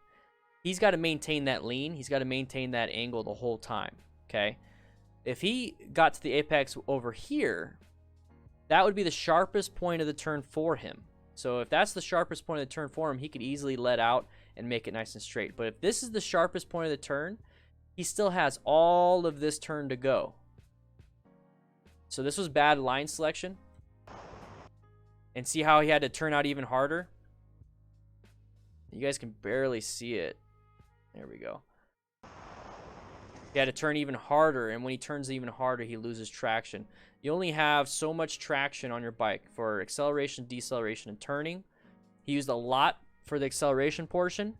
He's got to maintain that lean. He's got to maintain that angle the whole time. Okay, if he got to the apex over here, that would be the sharpest point of the turn for him. So if that's the sharpest point of the turn for him, he could easily let out and make it nice and straight. But if this is the sharpest point of the turn, he still has all of this turn to go. So this was bad line selection. And see how he had to turn out even harder? You guys can barely see it. There we go. He had to turn even harder, and when he turns even harder, he loses traction. You only have so much traction on your bike for acceleration, deceleration, and turning. He used a lot for the acceleration portion,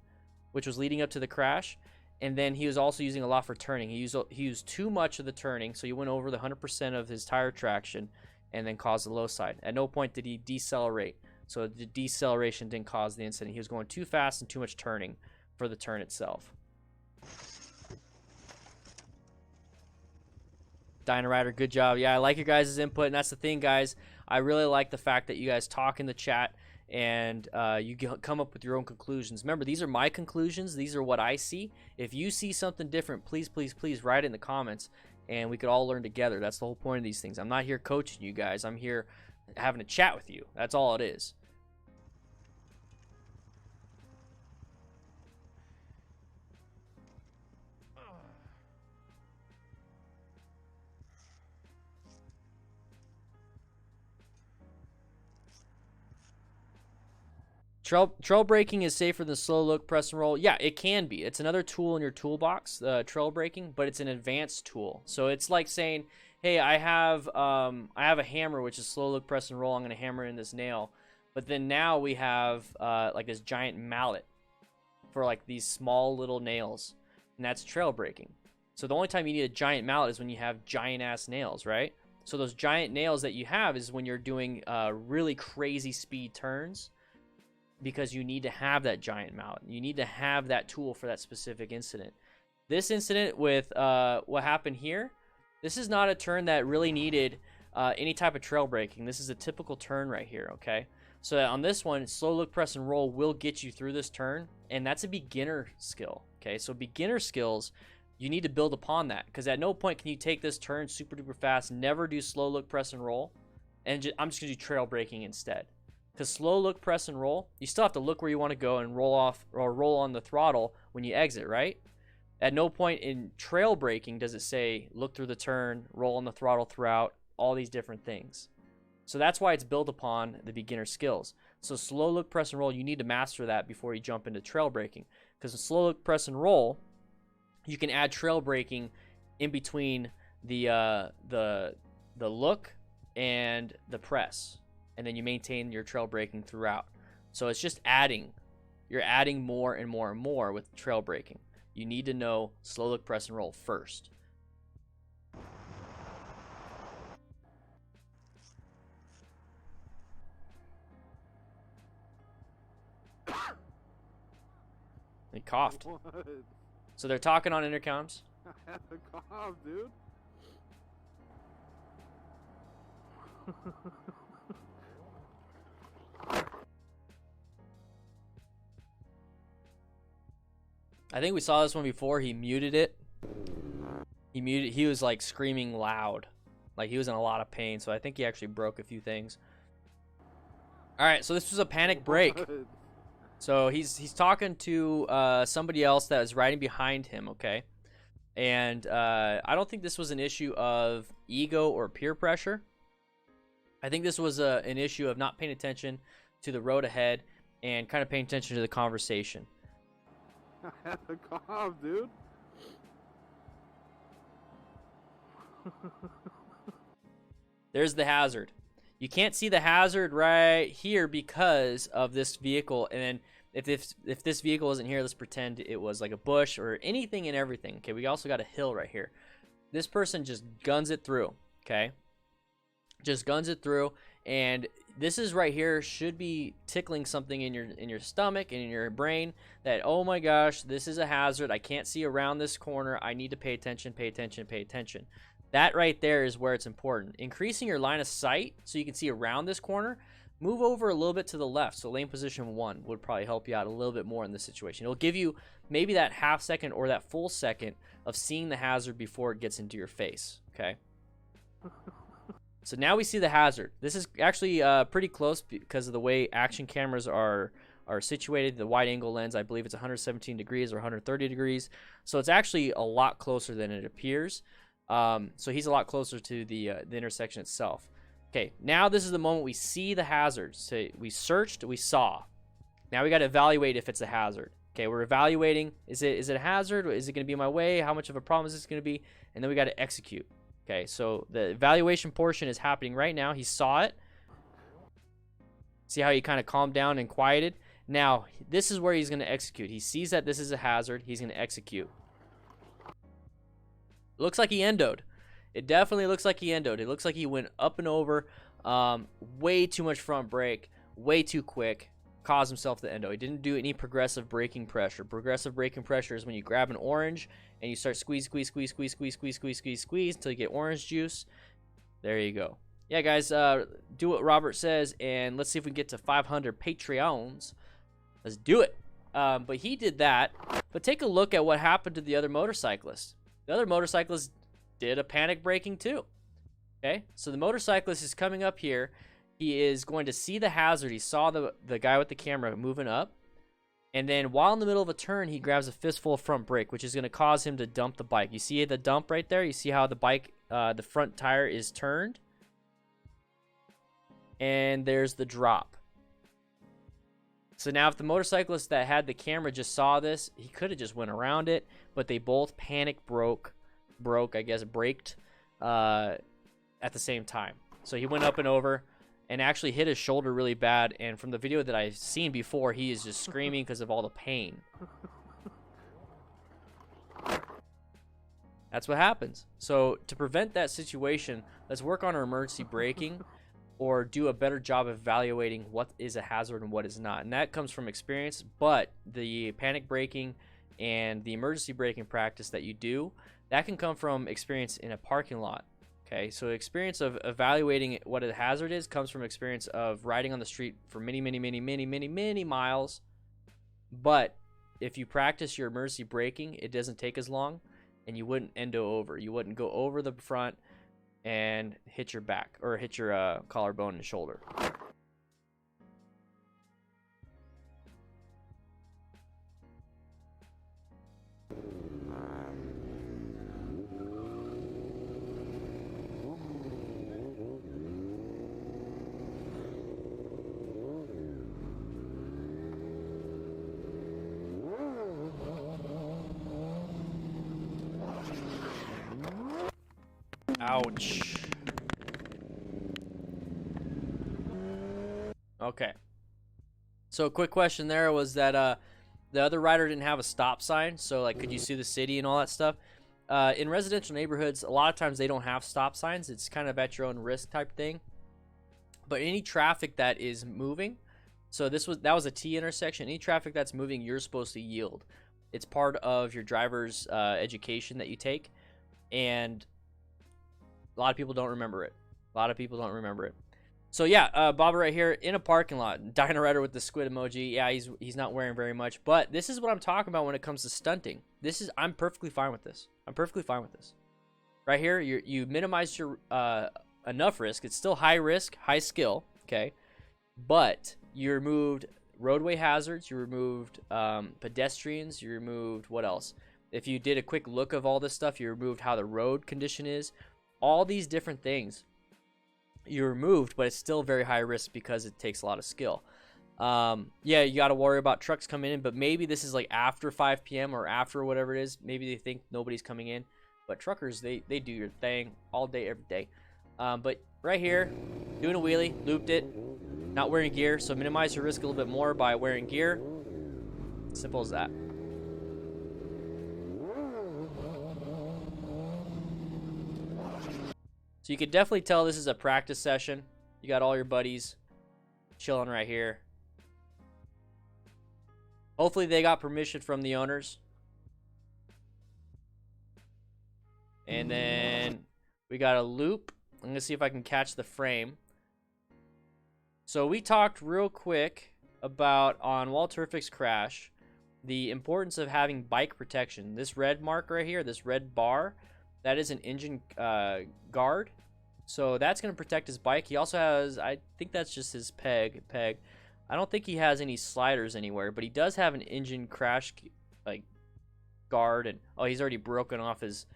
which was leading up to the crash, and then he was also using a lot for turning. He used too much of the turning, so he went over the 100% of his tire traction and then caused the low side. At no point did he decelerate, so the deceleration didn't cause the incident. He was going too fast and too much turning for the turn itself. Dino Rider, good job. Yeah, I like your guys' input, and that's the thing, guys. I really like the fact that you guys talk in the chat and you come up with your own conclusions. Remember, these are my conclusions. These are what I see. If you see something different, please, please, please write it in the comments, and we could all learn together. That's the whole point of these things. I'm not here coaching you guys. I'm here having a chat with you. That's all it is. Trail braking is safer than slow look, press and roll. Yeah, it can be. It's another tool in your toolbox, trail braking, but it's an advanced tool. So it's like saying, hey, I have a hammer, which is slow look, press and roll. I'm going to hammer in this nail. But then now we have like this giant mallet for like these small little nails, and that's trail braking. So the only time you need a giant mallet is when you have giant ass nails, right? So those giant nails that you have is when you're doing really crazy speed turns, because you need to have that giant mallet. You need to have that tool for that specific incident. This incident with what happened here, this is not a turn that really needed any type of trail braking. This is a typical turn right here, okay? So on this one, slow look, press, and roll will get you through this turn, and that's a beginner skill, okay? So beginner skills, you need to build upon that, because at no point can you take this turn super duper fast, never do slow look, press, and roll, and I'm just going to do trail braking instead. Because slow look, press, and roll, you still have to look where you want to go and roll off or roll on the throttle when you exit, right? At no point in trail braking does it say look through the turn, roll on the throttle throughout, all these different things. So that's why it's built upon the beginner skills. So slow look, press, and roll, you need to master that before you jump into trail braking. Because in slow look, press, and roll, you can add trail braking in between the look and the press. And then you maintain your trail braking throughout. So it's just adding. You're adding more and more and more with trail braking. You need to know slow look, press, and roll first. He coughed. What? So they're talking on intercoms. I had to cough, dude. I think we saw this one before. He muted it. He was like screaming loud. Like he was in a lot of pain. So I think he actually broke a few things. All right, so this was a panic break. What? So he's talking to somebody else that is riding behind him, okay? And I don't think this was an issue of ego or peer pressure. I think this was an issue of not paying attention to the road ahead and kind of paying attention to the conversation. I had to cough, dude. There's the hazard. You can't see the hazard right here because of this vehicle. And then if this vehicle isn't here, let's pretend it was like a bush or anything and everything. Okay, we also got a hill right here. This person just guns it through, okay? Just guns it through, and this is right here should be tickling something in your stomach and in your brain that, oh my gosh, this is a hazard. I can't see around this corner. I need to pay attention, pay attention, pay attention. That right there is where it's important. Increasing your line of sight so you can see around this corner. Move over a little bit to the left. So lane position 1 would probably help you out a little bit more in this situation. It'll give you maybe that half second or that full second of seeing the hazard before it gets into your face, okay? So now we see the hazard. This is actually pretty close because of the way action cameras are situated. The wide angle lens, I believe it's 117 degrees or 130 degrees. So it's actually a lot closer than it appears. So he's a lot closer to the intersection itself. Okay, now this is the moment we see the hazard. So we searched, we saw. Now we got to evaluate if it's a hazard. Okay, we're evaluating, is it a hazard? Is it going to be in my way? How much of a problem is this going to be? And then we got to execute. Okay, so the evaluation portion is happening right now. He saw it. See how he kind of calmed down and quieted? Now, this is where he's going to execute. He sees that this is a hazard. He's going to execute. Looks like he endoed. It definitely looks like he endoed. It looks like he went up and over, way too much front brake, way too quick, caused himself the endo. He didn't do any progressive braking pressure. Progressive braking pressure is when you grab an orange and you start squeeze until you get orange juice. There you go. Yeah, guys, do what Robert says, and let's see if we can get to 500 Patreons. Let's do it. But he did that. But take a look at what happened to the other motorcyclist. The other motorcyclist did a panic braking too. Okay, so the motorcyclist is coming up here. He is going to see the hazard. He saw the guy with the camera moving up. And then while in the middle of a turn, he grabs a fistful of front brake, which is going to cause him to dump the bike. You see the dump right there? You see how the bike, the front tire is turned? And there's the drop. So now if the motorcyclist that had the camera just saw this, he could have just went around it. But they both braked at the same time. So he went up and over and actually hit his shoulder really bad. And from the video that I've seen before, he is just screaming because of all the pain. That's what happens. So to prevent that situation, let's work on our emergency braking or do a better job of evaluating what is a hazard and what is not. And that comes from experience, but the panic braking and the emergency braking practice that you do, that can come from experience in a parking lot. Okay, so experience of evaluating what a hazard is comes from experience of riding on the street for many miles. But if you practice your emergency braking, it doesn't take as long, and you wouldn't endo over. You wouldn't go over the front and hit your back or hit your collarbone and shoulder. Ouch. Okay. So a quick question there was that the other rider didn't have a stop sign. So like, could you sue the city and all that stuff? In residential neighborhoods, a lot of times they don't have stop signs. It's kind of at your own risk type thing. But any traffic that is moving, so that was a T intersection. Any traffic that's moving, you're supposed to yield. It's part of your driver's education that you take, and a lot of people don't remember it. So yeah, Bobbi right here in a parking lot, Dino Rider with the squid emoji. Yeah, he's not wearing very much, but this is what I'm talking about when it comes to stunting. I'm perfectly fine with this. Right here, you minimize your enough risk. It's still high risk, high skill, okay? But you removed roadway hazards, you removed pedestrians, you removed what else? If you did a quick look of all this stuff, you removed how the road condition is. All these different things. you removed, but it's still very high risk because it takes a lot of skill. Yeah, you got to worry about trucks coming in, but maybe this is like after 5 p.m. or after whatever it is. Maybe they think nobody's coming in, but truckers, they do your thing all day, every day. But right here, doing a wheelie, looped it, not wearing gear, so minimize your risk a little bit more by wearing gear. Simple as that. So you can definitely tell this is a practice session. You got all your buddies chilling right here. Hopefully they got permission from the owners. And then we got a loop. I'm gonna see if I can catch the frame. So we talked real quick about on Wall Terrific's crash the importance of having bike protection. This red mark right here, this red bar, that is an engine guard. So that's going to protect his bike. He also has, I think that's just his peg. I don't think he has any sliders anywhere, but he does have an engine crash like guard. And oh, he's already broken off his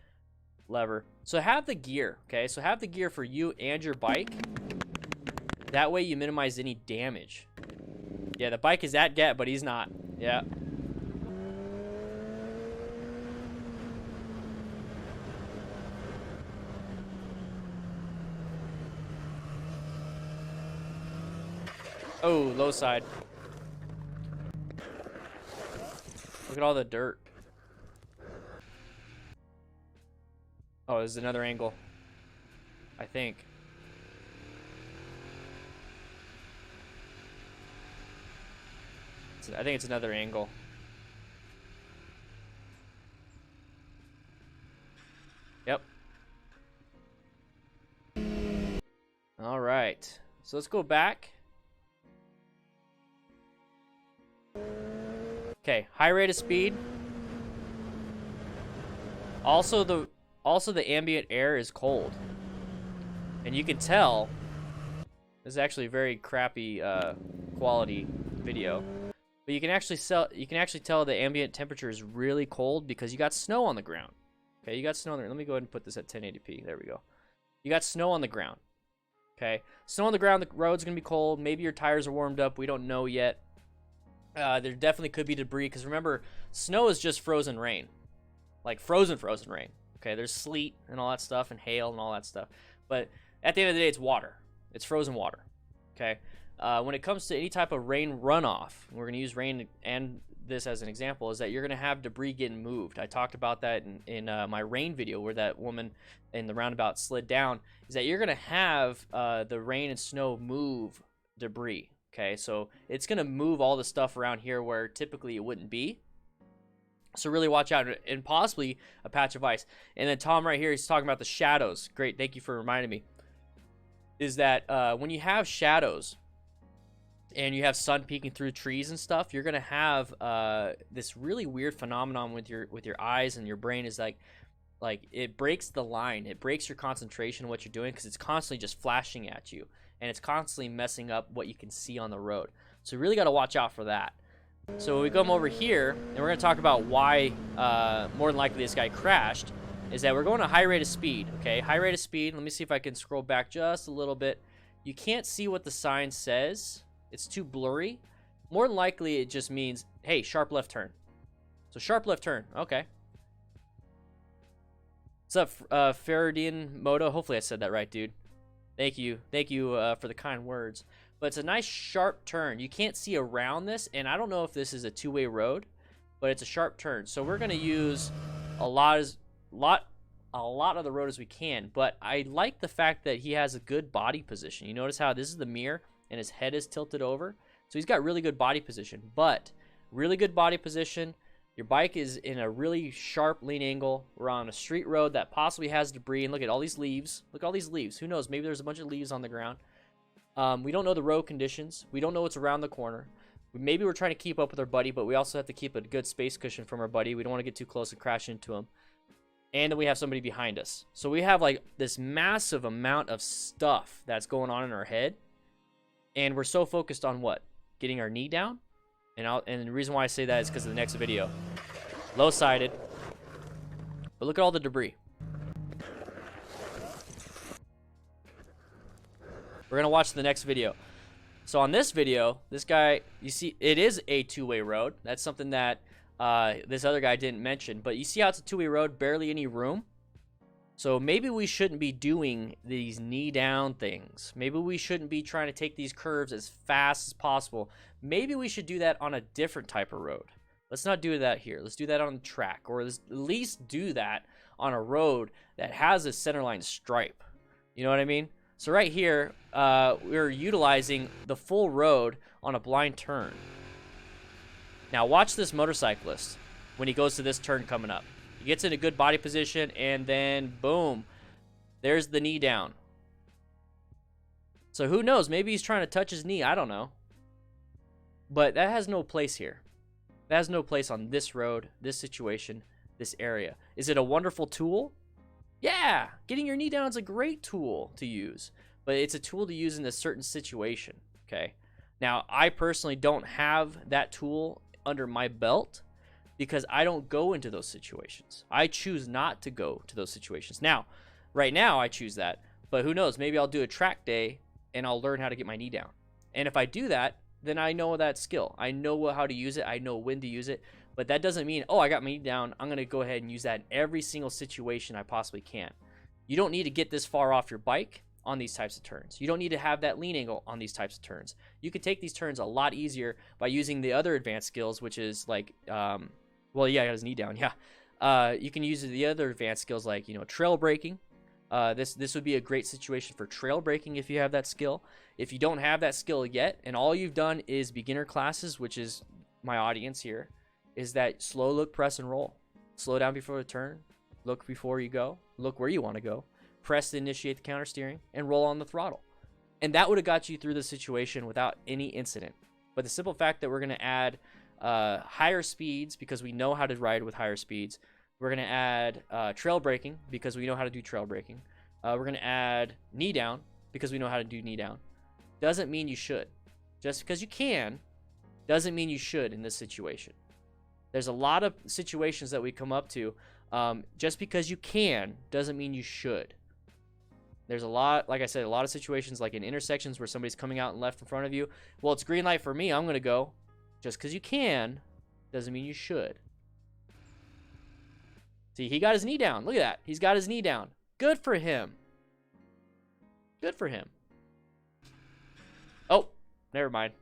lever. So have the gear, okay? So have the gear for you and your bike. That way you minimize any damage. Yeah, the bike is at get, but he's not. Yeah. Oh, low side. Look at all the dirt. Oh, there's another angle. I think. I think it's another angle. Yep. All right. So let's go back. Okay, high rate of speed. Also the ambient air is cold. And you can tell this is actually a very crappy quality video. But you can actually tell the ambient temperature is really cold because you got snow on the ground. Okay, you got snow on the ground. Let me go ahead and put this at 1080p. There we go. You got snow on the ground. Okay, snow on the ground, the road's gonna be cold. Maybe your tires are warmed up. We don't know yet. There definitely could be debris because remember, snow is just frozen rain, like frozen rain. Okay, there's sleet and all that stuff and hail and all that stuff, but at the end of the day, it's water. It's frozen water. Okay, when it comes to any type of rain runoff, we're gonna use rain and this as an example, is that you're gonna have debris getting moved. I talked about that in my rain video where that woman in the roundabout slid down. Is that you're gonna have the rain and snow move debris. Okay, so it's going to move all the stuff around here where typically it wouldn't be. So really watch out, and possibly a patch of ice. And then Tom right here, he's talking about the shadows. Great, thank you for reminding me. Is that when you have shadows and you have sun peeking through trees and stuff, you're going to have this really weird phenomenon with your eyes and your brain is like it breaks the line. It breaks your concentration on what you're doing because it's constantly just flashing at you. And it's constantly messing up what you can see on the road. So you really got to watch out for that. So when we come over here, and we're going to talk about why more than likely this guy crashed, is that we're going to high rate of speed, okay? High rate of speed. Let me see if I can scroll back just a little bit. You can't see what the sign says. It's too blurry. More than likely, it just means, hey, sharp left turn. So sharp left turn, okay. What's up, Faradian Moto? Hopefully I said that right, dude. Thank you for the kind words. But it's a nice sharp turn. You can't see around this, and I don't know if this is a two-way road, but it's a sharp turn. So we're gonna use a lot of the road as we can. But I like the fact that he has a good body position. You notice how this is the mirror and his head is tilted over, so he's got really good body position. But really good body position. Your bike is in a really sharp lean angle. We're on a street road that possibly has debris. And look at all these leaves. Look at all these leaves. Who knows? Maybe there's a bunch of leaves on the ground. We don't know the road conditions. We don't know what's around the corner. Maybe we're trying to keep up with our buddy, but we also have to keep a good space cushion from our buddy. We don't want to get too close and crash into him. And then we have somebody behind us. So we have like this massive amount of stuff that's going on in our head. And we're so focused on what? Getting our knee down? And the reason why I say that is because of the next video. Low-sided. But look at all the debris. We're gonna watch the next video. So on this video, this guy, you see, it is a two-way road. That's something that this other guy didn't mention. But you see how it's a two-way road, barely any room? So maybe we shouldn't be doing these knee-down things. Maybe we shouldn't be trying to take these curves as fast as possible. Maybe we should do that on a different type of road. Let's not do that here. Let's do that on the track. Or let's at least do that on a road that has a centerline stripe. You know what I mean? So right here, we're utilizing the full road on a blind turn. Now watch this motorcyclist when he goes to this turn coming up. He gets in a good body position, and then boom, there's the knee down. So who knows? Maybe he's trying to touch his knee. I don't know. But that has no place here. That has no place on this road, this situation, this area. Is it a wonderful tool? Yeah, getting your knee down is a great tool to use, but it's a tool to use in a certain situation, okay? Now, I personally don't have that tool under my belt because I don't go into those situations. I choose not to go to those situations. Now, right now, I choose that, but who knows? Maybe I'll do a track day and I'll learn how to get my knee down. And if I do that, then I know that skill. I know how to use it. I know when to use it. But that doesn't mean, oh, I got my knee down, I'm going to go ahead and use that in every single situation I possibly can. You don't need to get this far off your bike on these types of turns. You don't need to have that lean angle on these types of turns. You can take these turns a lot easier by using the other advanced skills, which is like, well, yeah, I got his knee down, yeah. You can use the other advanced skills like, you know, trail braking. This would be a great situation for trail braking if you have that skill. If you don't have that skill yet, and all you've done is beginner classes, which is my audience here, is that slow look, press, and roll. Slow down before the turn. Look before you go. Look where you want to go. Press to initiate the counter steering, and roll on the throttle. And that would have got you through the situation without any incident. But the simple fact that we're going to add higher speeds because we know how to ride with higher speeds. We're going to add trail braking because we know how to do trail braking. We're going to add knee down because we know how to do knee down. Doesn't mean you should. Just because you can doesn't mean you should in this situation. There's a lot of situations that we come up to. Just because you can doesn't mean you should. There's a lot, like I said, a lot of situations like in intersections where somebody's coming out and left in front of you. Well, it's green light for me. I'm going to go. Just because you can doesn't mean you should. See, he got his knee down. Look at that. He's got his knee down. Good for him. Good for him. Oh, never mind.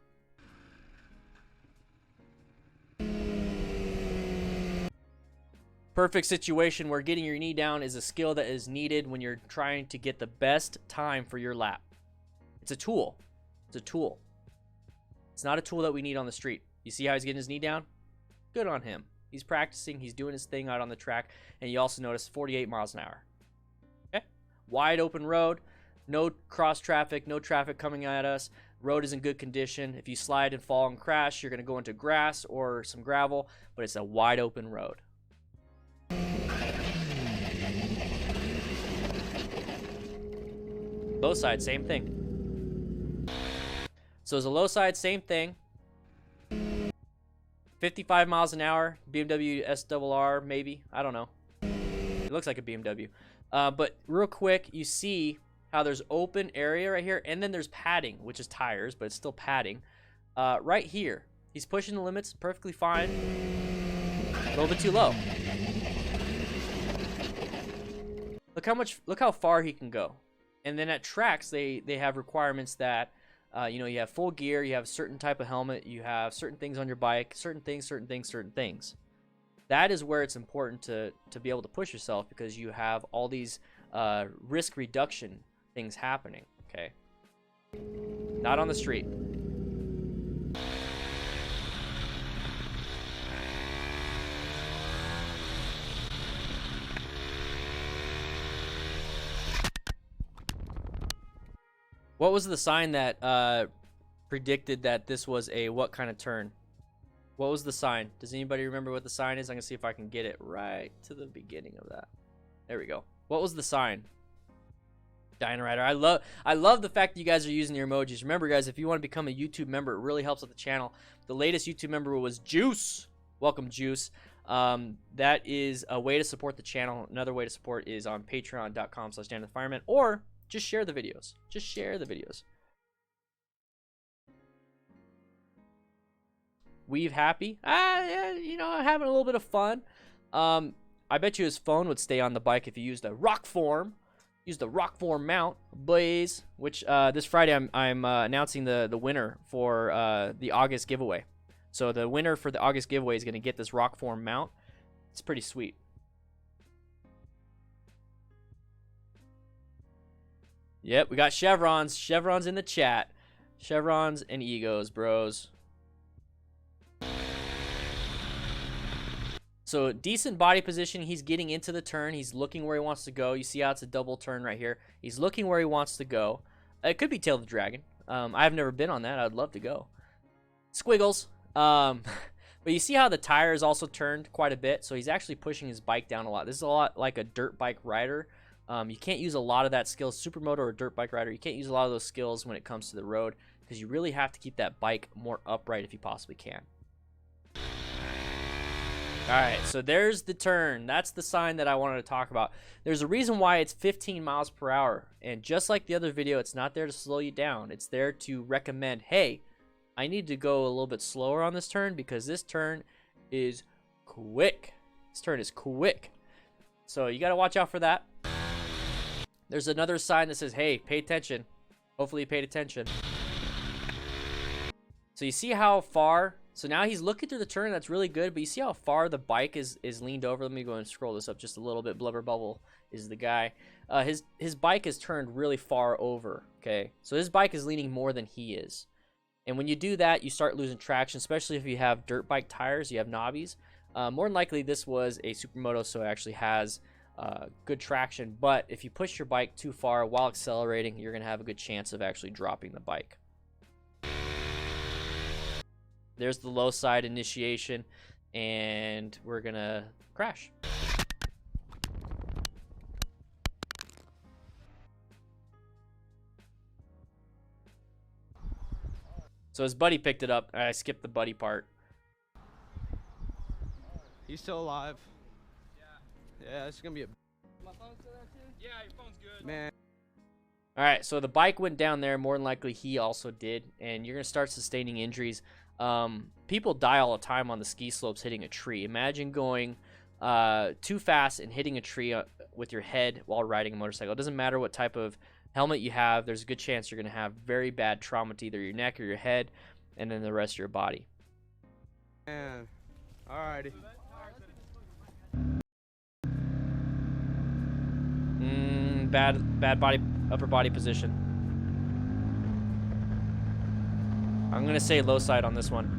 Perfect situation where getting your knee down is a skill that is needed when you're trying to get the best time for your lap. It's a tool. It's a tool. It's not a tool that we need on the street. You see how he's getting his knee down? Good on him. He's practicing. He's doing his thing out on the track. And you also notice 48 miles an hour. Okay? Wide open road. No cross traffic. No traffic coming at us. Road is in good condition. If you slide and fall and crash, you're going to go into grass or some gravel. But it's a wide open road. Low side, same thing. So as a low side, same thing. 55 miles an hour, BMW S.R.R, maybe. I don't know. It looks like a BMW. But real quick, you see how there's open area right here, and then there's padding, which is tires, but it's still padding. Right here, he's pushing the limits perfectly fine. A little bit too low. Look how far he can go. And then at tracks, they have requirements that, you have full gear, you have a certain type of helmet, you have certain things on your bike, certain things. That is where it's important to be able to push yourself because you have all these risk reduction things happening, okay? Not on the street. What was the sign that predicted that this was a what kind of turn? What was the sign? Does anybody remember what the sign is? I'm gonna see if I can get it right to the beginning of that. There we go. What was the sign? Dynarider. I love the fact that you guys are using your emojis. Remember, guys, if you want to become a YouTube member, it really helps with the channel. The latest YouTube member was Juice. Welcome, Juice. That is a way to support the channel. Another way to support is on patreon.com/DanTheFireman, or just share the videos. Just share the videos. weave happy. Yeah, you know, having a little bit of fun. I bet you his phone would stay on the bike if you used a rock form. Use the rock form mount, boys. Which this Friday I'm announcing the winner for the August giveaway. So the winner for the August giveaway is going to get this rock form mount. It's pretty sweet. Yep, we got chevrons. Chevrons in the chat. Chevrons and egos, bros. So decent body position. He's getting into the turn. He's looking where he wants to go. You see how it's a double turn right here. He's looking where he wants to go. It could be Tail the Dragon. I've never been on that. I'd love to go. Squiggles. But you see how the tire is also turned quite a bit. So he's actually pushing his bike down a lot. This is a lot like a dirt bike rider. You can't use a lot of that skill. Supermoto or dirt bike rider, you can't use a lot of those skills when it comes to the road because you really have to keep that bike more upright if you possibly can. Alright, so there's the turn. That's the sign that I wanted to talk about. There's a reason why it's 15 miles per hour. And just like the other video, it's not there to slow you down. It's there to recommend, hey, I need to go a little bit slower on this turn because this turn is quick. This turn is quick. So you got to watch out for that. There's another sign that says, hey, pay attention. Hopefully you paid attention. So you see how far, so now he's looking through the turn, that's really good, but you see how far the bike is leaned over. Let me go and scroll this up just a little bit. Blubber Bubble is the guy. His bike is turned really far over, okay? So his bike is leaning more than he is. And when you do that, you start losing traction, especially if you have dirt bike tires, you have knobbies. More than likely, this was a Supermoto, so it actually has good traction, but if you push your bike too far while accelerating, you're going to have a good chance of actually dropping the bike. There's the low side initiation, and we're going to crash. So his buddy picked it up. I skipped the buddy part. He's still alive. Yeah, it's gonna be a. My phone's still there too? Yeah, your phone's good. Man. All right, so the bike went down there. More than likely, he also did, and you're gonna start sustaining injuries. People die all the time on the ski slopes hitting a tree. Imagine going too fast and hitting a tree with your head while riding a motorcycle. It doesn't matter what type of helmet you have. There's a good chance you're gonna have very bad trauma to either your neck or your head, and then the rest of your body. Man, alrighty. Bad body, upper body position. I'm gonna say low side on this one.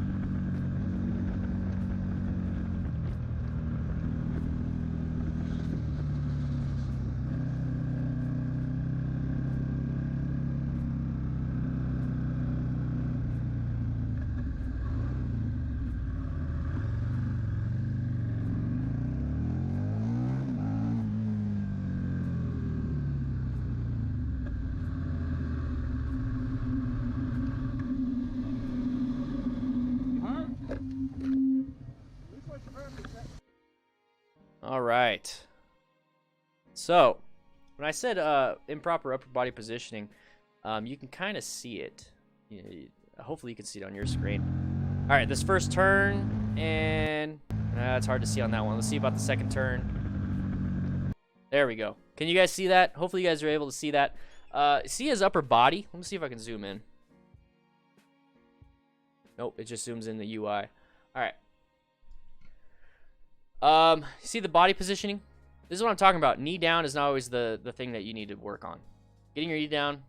All right. So, when I said improper upper body positioning, you can kind of see it. Hopefully you can see it on your screen. All right, this first turn, and it's hard to see on that one. Let's see about the second turn. There we go. Can you guys see that? Hopefully you guys are able to see that. See his upper body? Let me see if I can zoom in. Nope, it just zooms in the UI. All right. See the body positioning? This is what I'm talking about. Knee down is not always the thing that you need to work on. Getting your knee down,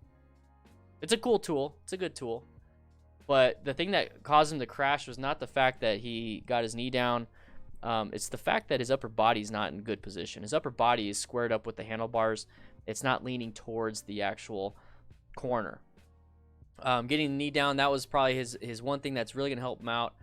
it's a cool tool. It's a good tool. But the thing that caused him to crash was not the fact that he got his knee down. It's the fact that his upper body is not in good position. His upper body is squared up with the handlebars. It's not leaning towards the actual corner. Getting the knee down, that was probably his one thing that's really going to help him out.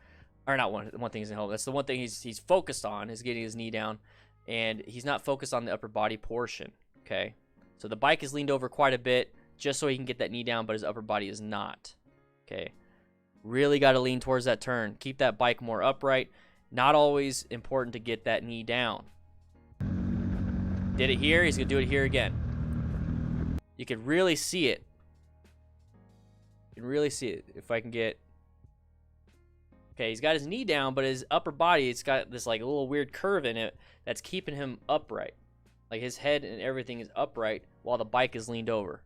Or not one thing he's going to help. That's the one thing he's focused on is getting his knee down. And he's not focused on the upper body portion. Okay? So the bike is leaned over quite a bit just so he can get that knee down, but his upper body is not. Okay? Really got to lean towards that turn. Keep that bike more upright. Not always important to get that knee down. Did it here. He's going to do it here again. You can really see it. You can really see it. If I can get... Okay, he's got his knee down, but his upper body, it's got this like a little weird curve in it that's keeping him upright. Like his head and everything is upright while the bike is leaned over.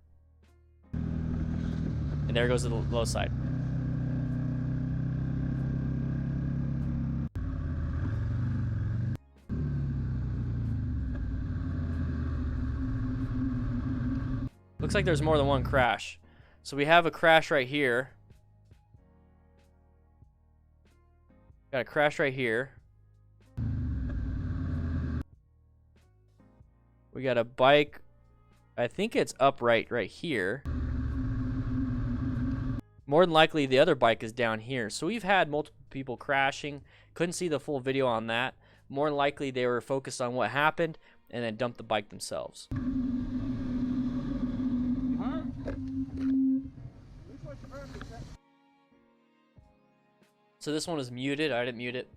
And there goes the low side. Looks like there's more than one crash. So we have a crash right here. Got a crash right here. We got a bike. I think it's upright right here. More than likely the other bike is down here. So we've had multiple people crashing. Couldn't see the full video on that. More than likely they were focused on what happened and then dumped the bike themselves. So this one is muted. I didn't mute it.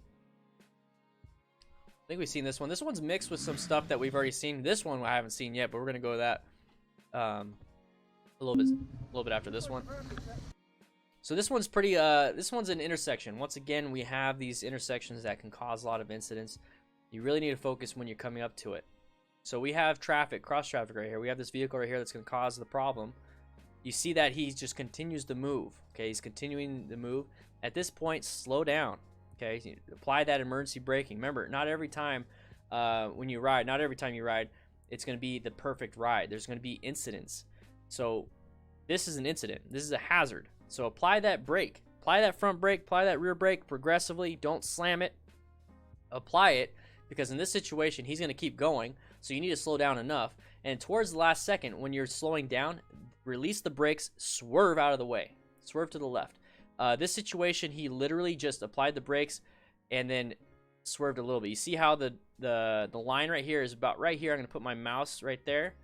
I think we've seen this one. This one's mixed with some stuff that we've already seen. This one I haven't seen yet, but we're gonna go with that a little bit after this one. So this one's pretty. This one's an intersection. Once again, we have these intersections that can cause a lot of incidents. You really need to focus when you're coming up to it. So we have traffic, cross traffic right here. We have this vehicle right here that's gonna cause the problem. You see that he just continues to move. Okay, he's continuing to move. At this point, slow down. Okay, so apply that emergency braking. Remember, not every time when you ride, not every time you ride, it's going to be the perfect ride. There's going to be incidents. So this is an incident. This is a hazard. So apply that brake. Apply that front brake. Apply that rear brake progressively. Don't slam it. Apply it, because in this situation, he's going to keep going. So you need to slow down enough. And towards the last second, when you're slowing down, release the brakes, swerve out of the way. Swerve to the left. This situation, he literally just applied the brakes and then swerved a little bit. You see how the line right here is about right here. I'm going to put my mouse right there.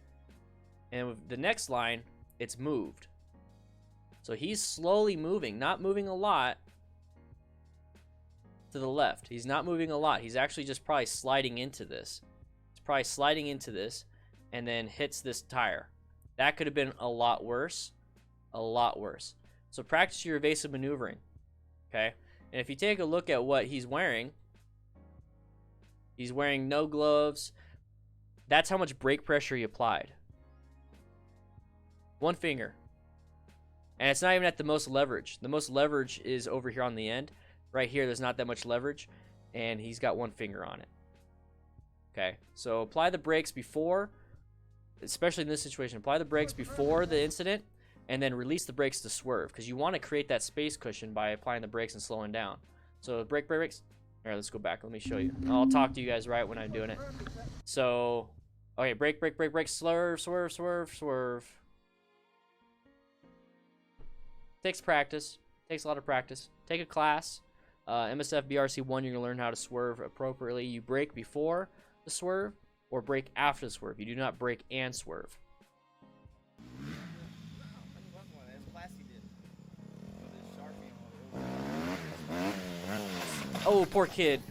And with the next line, it's moved. So he's slowly moving, not moving a lot to the left. He's not moving a lot. He's actually just probably sliding into this. He's probably sliding into this and then hits this tire. That could have been a lot worse. A lot worse. So practice your evasive maneuvering, okay? And if you take a look at what he's wearing no gloves. That's how much brake pressure he applied. One finger. And it's not even at the most leverage. The most leverage is over here on the end. Right here, there's not that much leverage, and he's got one finger on it. Okay, so apply the brakes before, especially in this situation, apply the brakes before the incident, and then release the brakes to swerve, because you want to create that space cushion by applying the brakes and slowing down. So brakes. All right, let's go back. Let me show you. I'll talk to you guys right when I'm doing it. So, okay, brake, swerve. Takes practice. Takes a lot of practice. Take a class. MSF BRC 1, you're going to learn how to swerve appropriately. You brake before the swerve or brake after the swerve. You do not brake and swerve. Oh, poor kid.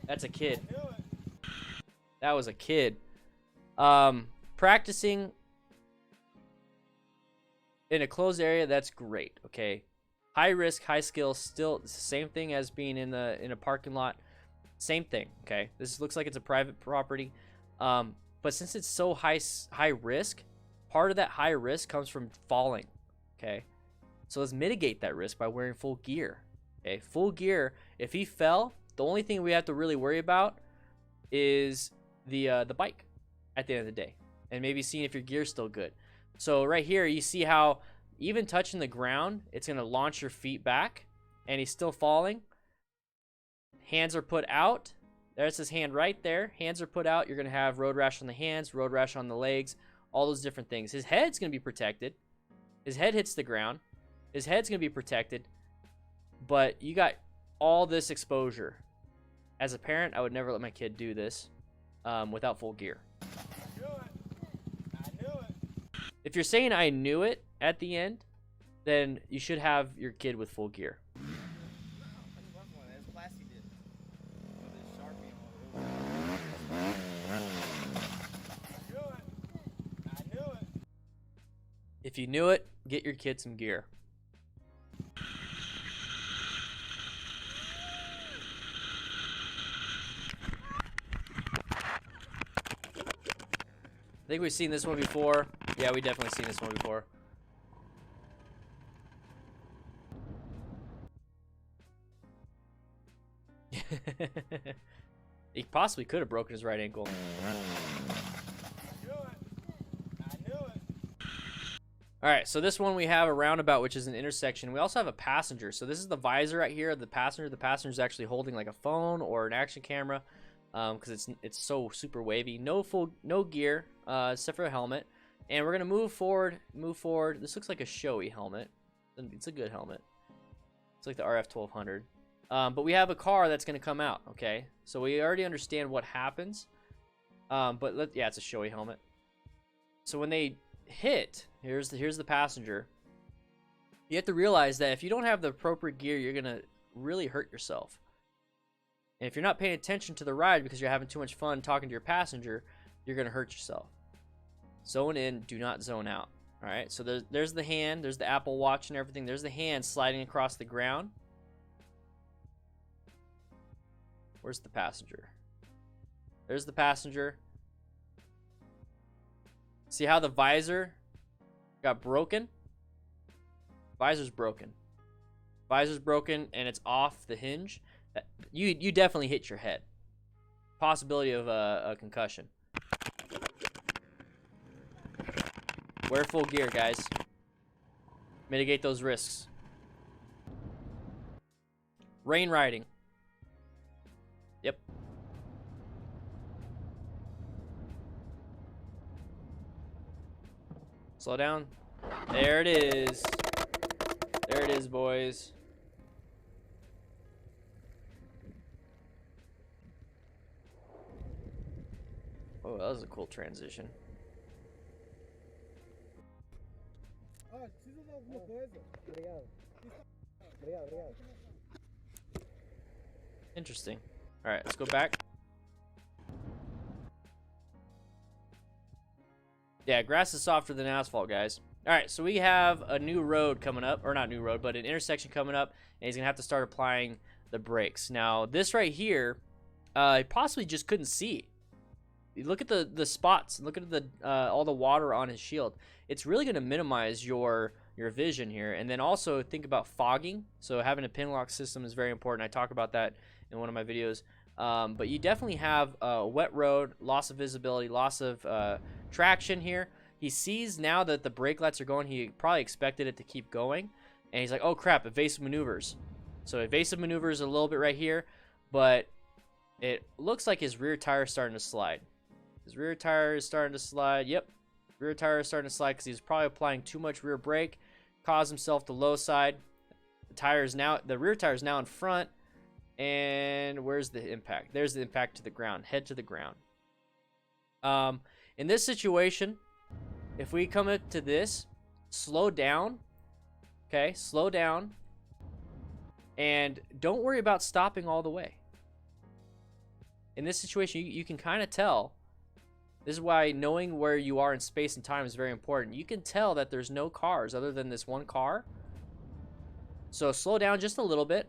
That's a kid. That was a kid. Practicing in a closed area, that's great, okay? High risk, high skill, still it's the same thing as being in a parking lot. Same thing, okay? This looks like it's a private property. But since it's so high risk, part of that high risk comes from falling, okay? So let's mitigate that risk by wearing full gear. Okay, full gear. If he fell, the only thing we have to really worry about is the bike at the end of the day, and maybe seeing if your gear's still good. So right here, you see how even touching the ground, it's gonna launch your feet back, and he's still falling. Hands are put out. There's his hand right there. Hands are put out. You're gonna have road rash on the hands, road rash on the legs, all those different things. His head's gonna be protected. His head hits the ground. His head's gonna be protected. But you got all this exposure. As a parent, I would never let my kid do this without full gear. I knew it. If you're saying I knew it at the end, then you should have your kid with full gear. If you knew it, get your kid some gear. think we've seen this one before. Yeah, we definitely seen this one before. He possibly could have broken his right ankle. Alright, so this one we have a roundabout, which is an intersection. We also have a passenger. So this is the visor right here of the passenger. The passenger is actually holding like a phone or an action camera, because it's so super wavy. No gear, except for a helmet. And we're gonna move forward. This looks like a showy helmet. It's a good helmet. It's like the RF-1200. But we have a car that's gonna come out. Okay, so we already understand what happens. Yeah, it's a showy helmet. So when they hit, here's the passenger. You have to realize that if you don't have the appropriate gear, you're gonna really hurt yourself. And if you're not paying attention to the ride because you're having too much fun talking to your passenger, you're gonna hurt yourself. Zone in, do not zone out. All right, so there's the hand, there's the Apple Watch and everything. There's the hand sliding across the ground. Where's the passenger? There's the passenger. See how the visor got broken? Visor's broken. Visor's broken and it's off the hinge. You definitely hit your head. Possibility of a concussion. Wear full gear, guys. Mitigate those risks. Rain riding. Yep. Slow down. There it is. There it is, boys. Oh, that was a cool transition. Interesting. All right, let's go back. Yeah, grass is softer than asphalt, guys. All right, so we have a new road coming up, or not new road, but an intersection coming up, and he's gonna have to start applying the brakes. Now, this right here, he possibly just couldn't see. Look at the spots. Look at the all the water on his shield. It's really gonna minimize your vision here, and then also think about fogging. So having a pin lock system is very important. I talk about that in one of my videos. But you definitely have a wet road, loss of visibility, loss of traction here. He sees now that the brake lights are going. He probably expected it to keep going, and he's like, oh crap, evasive maneuvers. So evasive maneuvers a little bit right here, but it looks like his rear tire is starting to slide. His rear tire is starting to slide. Yep, rear tire is starting to slide because he's probably applying too much rear brake, caused himself the low side. The rear tire is now in front. And where's the impact? There's the impact to the ground. Head to the ground. In this situation, if we come up to this, slow down. Okay, slow down. And don't worry about stopping all the way. In this situation, you can kind of tell. This is why knowing where you are in space and time is very important. You can tell that there's no cars other than this one car. So slow down just a little bit.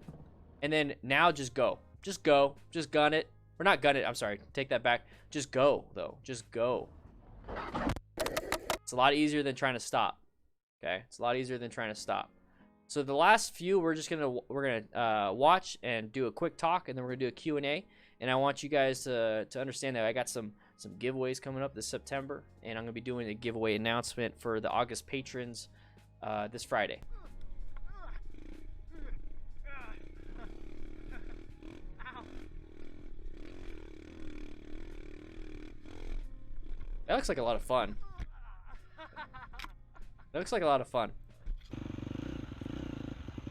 And then now just go. Just go. Just gun it. Or not gun it. I'm sorry. Take that back. Just go, though. Just go. It's a lot easier than trying to stop. Okay? It's a lot easier than trying to stop. So the last few, we're gonna watch and do a quick talk, and then we're gonna do a Q&A. And I want you guys to understand that I got some giveaways coming up this September, and I'm gonna be doing a giveaway announcement for the August patrons this Friday. That looks like a lot of fun. That looks like a lot of fun.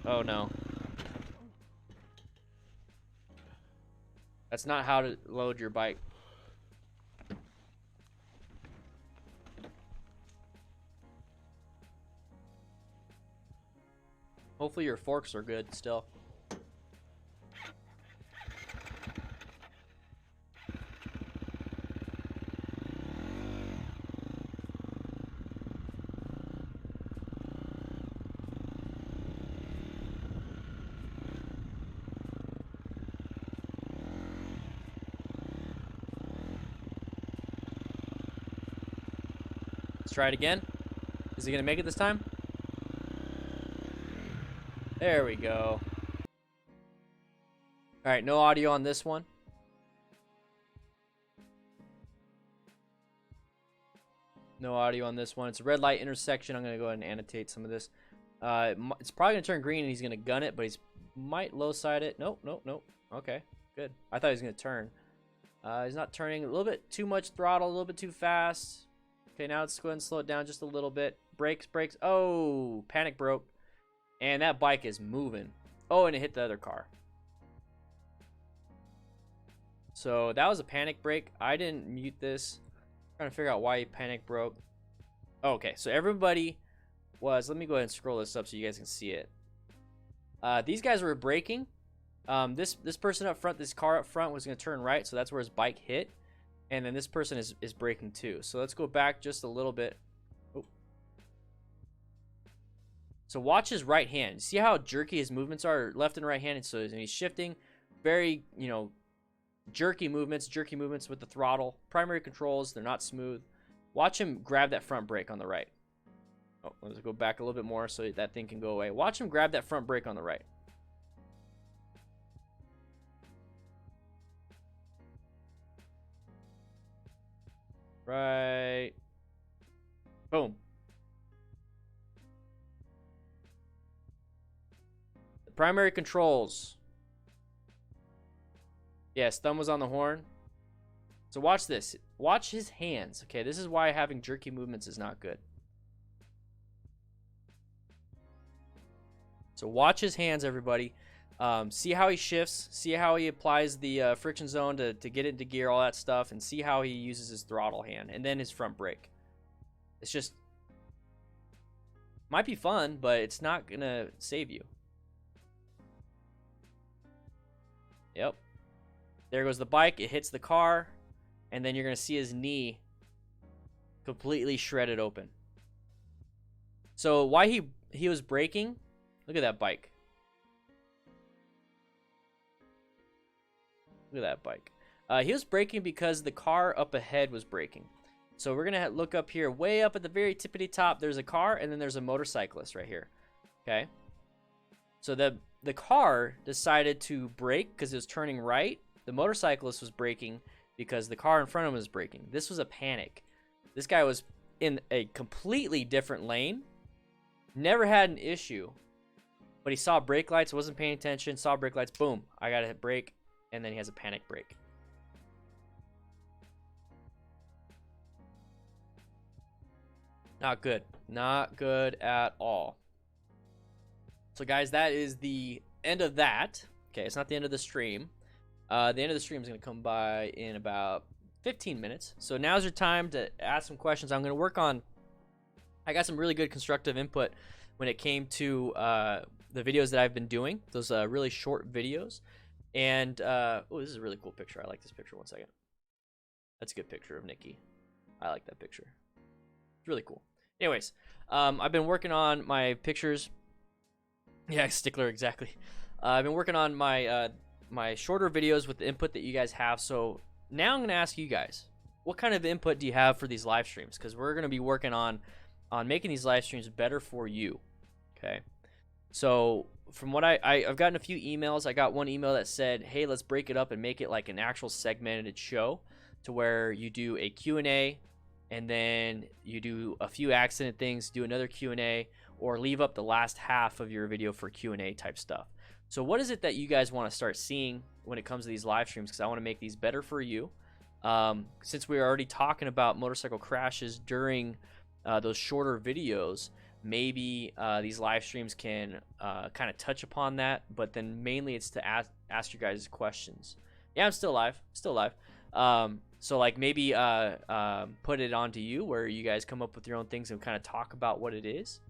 Oh no. That's not how to load your bike. Hopefully your forks are good still. Let's try it again. Is he gonna make it this time? There we go. All right, no audio on this one. No audio on this one. It's a red light intersection. I'm gonna go ahead and annotate some of this. It's probably gonna turn green and he's gonna gun it, but he's might low side it. Nope, nope, nope. Okay, good. I thought he was gonna turn. He's not turning. A little bit too much throttle, a little bit too fast. Okay, now let's go ahead and slow it down just a little bit. Brakes, brakes. Oh, panic broke. And that bike is moving. Oh, and it hit the other car. So that was a panic brake. I didn't mute this. I'm trying to figure out why he panic broke. Okay, so everybody was, let me go ahead and scroll this up so you guys can see it. These guys were braking. This person up front, this car up front was going to turn right, so that's where his bike hit. And then this person is braking too. So let's go back just a little bit. Oh. So watch his right hand. See how jerky his movements are, left and right handed. So he's shifting, very, you know, jerky movements with the throttle. Primary controls, they're not smooth. Watch him grab that front brake on the right. Oh, let's go back a little bit more so that thing can go away. Watch him grab that front brake on the right. Right. Boom. The primary controls. Yes, thumb was on the horn. So watch this. Watch his hands. Okay, this is why having jerky movements is not good. So watch his hands, everybody. See how he shifts. See how he applies the friction zone to get it into gear, all that stuff. And see how he uses his throttle hand. And then his front brake. It's just... might be fun, but it's not going to save you. Yep. There goes the bike. It hits the car. And then you're going to see his knee completely shredded open. So why he was braking... look at that bike. Look at that bike. He was braking because the car up ahead was braking. So we're going to look up here. Way up at the very tippity top, there's a car, and then there's a motorcyclist right here. Okay? So the car decided to brake because it was turning right. The motorcyclist was braking because the car in front of him was braking. This was a panic. This guy was in a completely different lane. Never had an issue. But he saw brake lights, wasn't paying attention, saw brake lights, boom, I gotta hit brake, and then he has a panic brake. Not good. Not good at all. So guys, that is the end of that. Okay, it's not the end of the stream. The end of the stream is going to come by in about 15 minutes. So now's your time to ask some questions. I'm going to work on... I got some really good constructive input when it came to the videos that I've been doing. Those really short videos. And, oh, this is a really cool picture. I like this picture. One second. That's a good picture of Nikki. I like that picture. It's really cool. Anyways, I've been working on my pictures. Yeah, stickler, exactly. I've been working on my my shorter videos with the input that you guys have. So now I'm going to ask you guys, what kind of input do you have for these live streams? Because we're going to be working on making these live streams better for you. Okay. So from what I've gotten a few emails. I got one email that said, hey, let's break it up and make it like an actual segmented show to where you do a Q&A and then you do a few accident things, do another Q&A, or leave up the last half of your video for Q&A type stuff. So what is it that you guys want to start seeing when it comes to these live streams? Because I want to make these better for you. Since we are already talking about motorcycle crashes during those shorter videos, maybe these live streams can kind of touch upon that, but then mainly it's to ask you guys questions. Yeah, I'm still live. So like maybe put it onto you where you guys come up with your own things and kind of talk about what it is.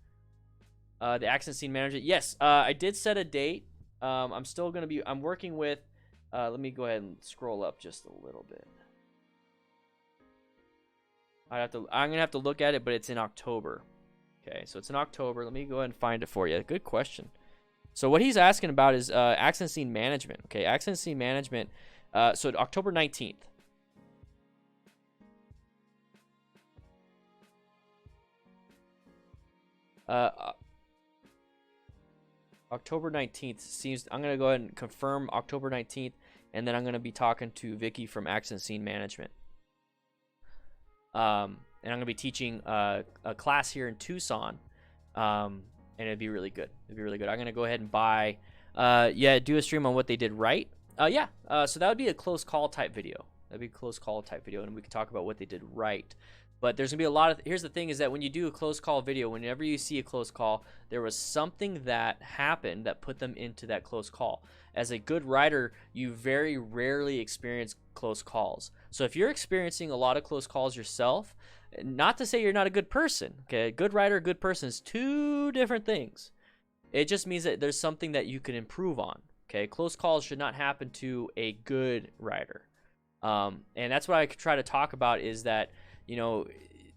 The accident scene manager. Yes, I did set a date. I'm still going to be, I'm working with, let me go ahead and scroll up just a little bit. I'm going to have to look at it, but it's in October. Okay, so it's in October. Let me go ahead and find it for you. Good question. So what he's asking about is accident scene management. Okay, accident scene management. So October 19th. October 19th seems. I'm gonna go ahead and confirm October 19th, and then I'm gonna be talking to Vicky from Accident Scene Management. And I'm gonna be teaching a class here in Tucson, and it'd be really good. It'd be really good. I'm gonna go ahead and buy, do a stream on what they did right. So that would be a close call type video. That'd be a close call type video, and we could talk about what they did right. But there's gonna be a lot of. Here's the thing: is that when you do a close call video, whenever you see a close call, there was something that happened that put them into that close call. As a good writer, you very rarely experience close calls. So if you're experiencing a lot of close calls yourself, not to say you're not a good person. Okay, a good writer, a good person is two different things. It just means that there's something that you can improve on. Okay, close calls should not happen to a good writer. And that's what I could try to talk about is that, you know,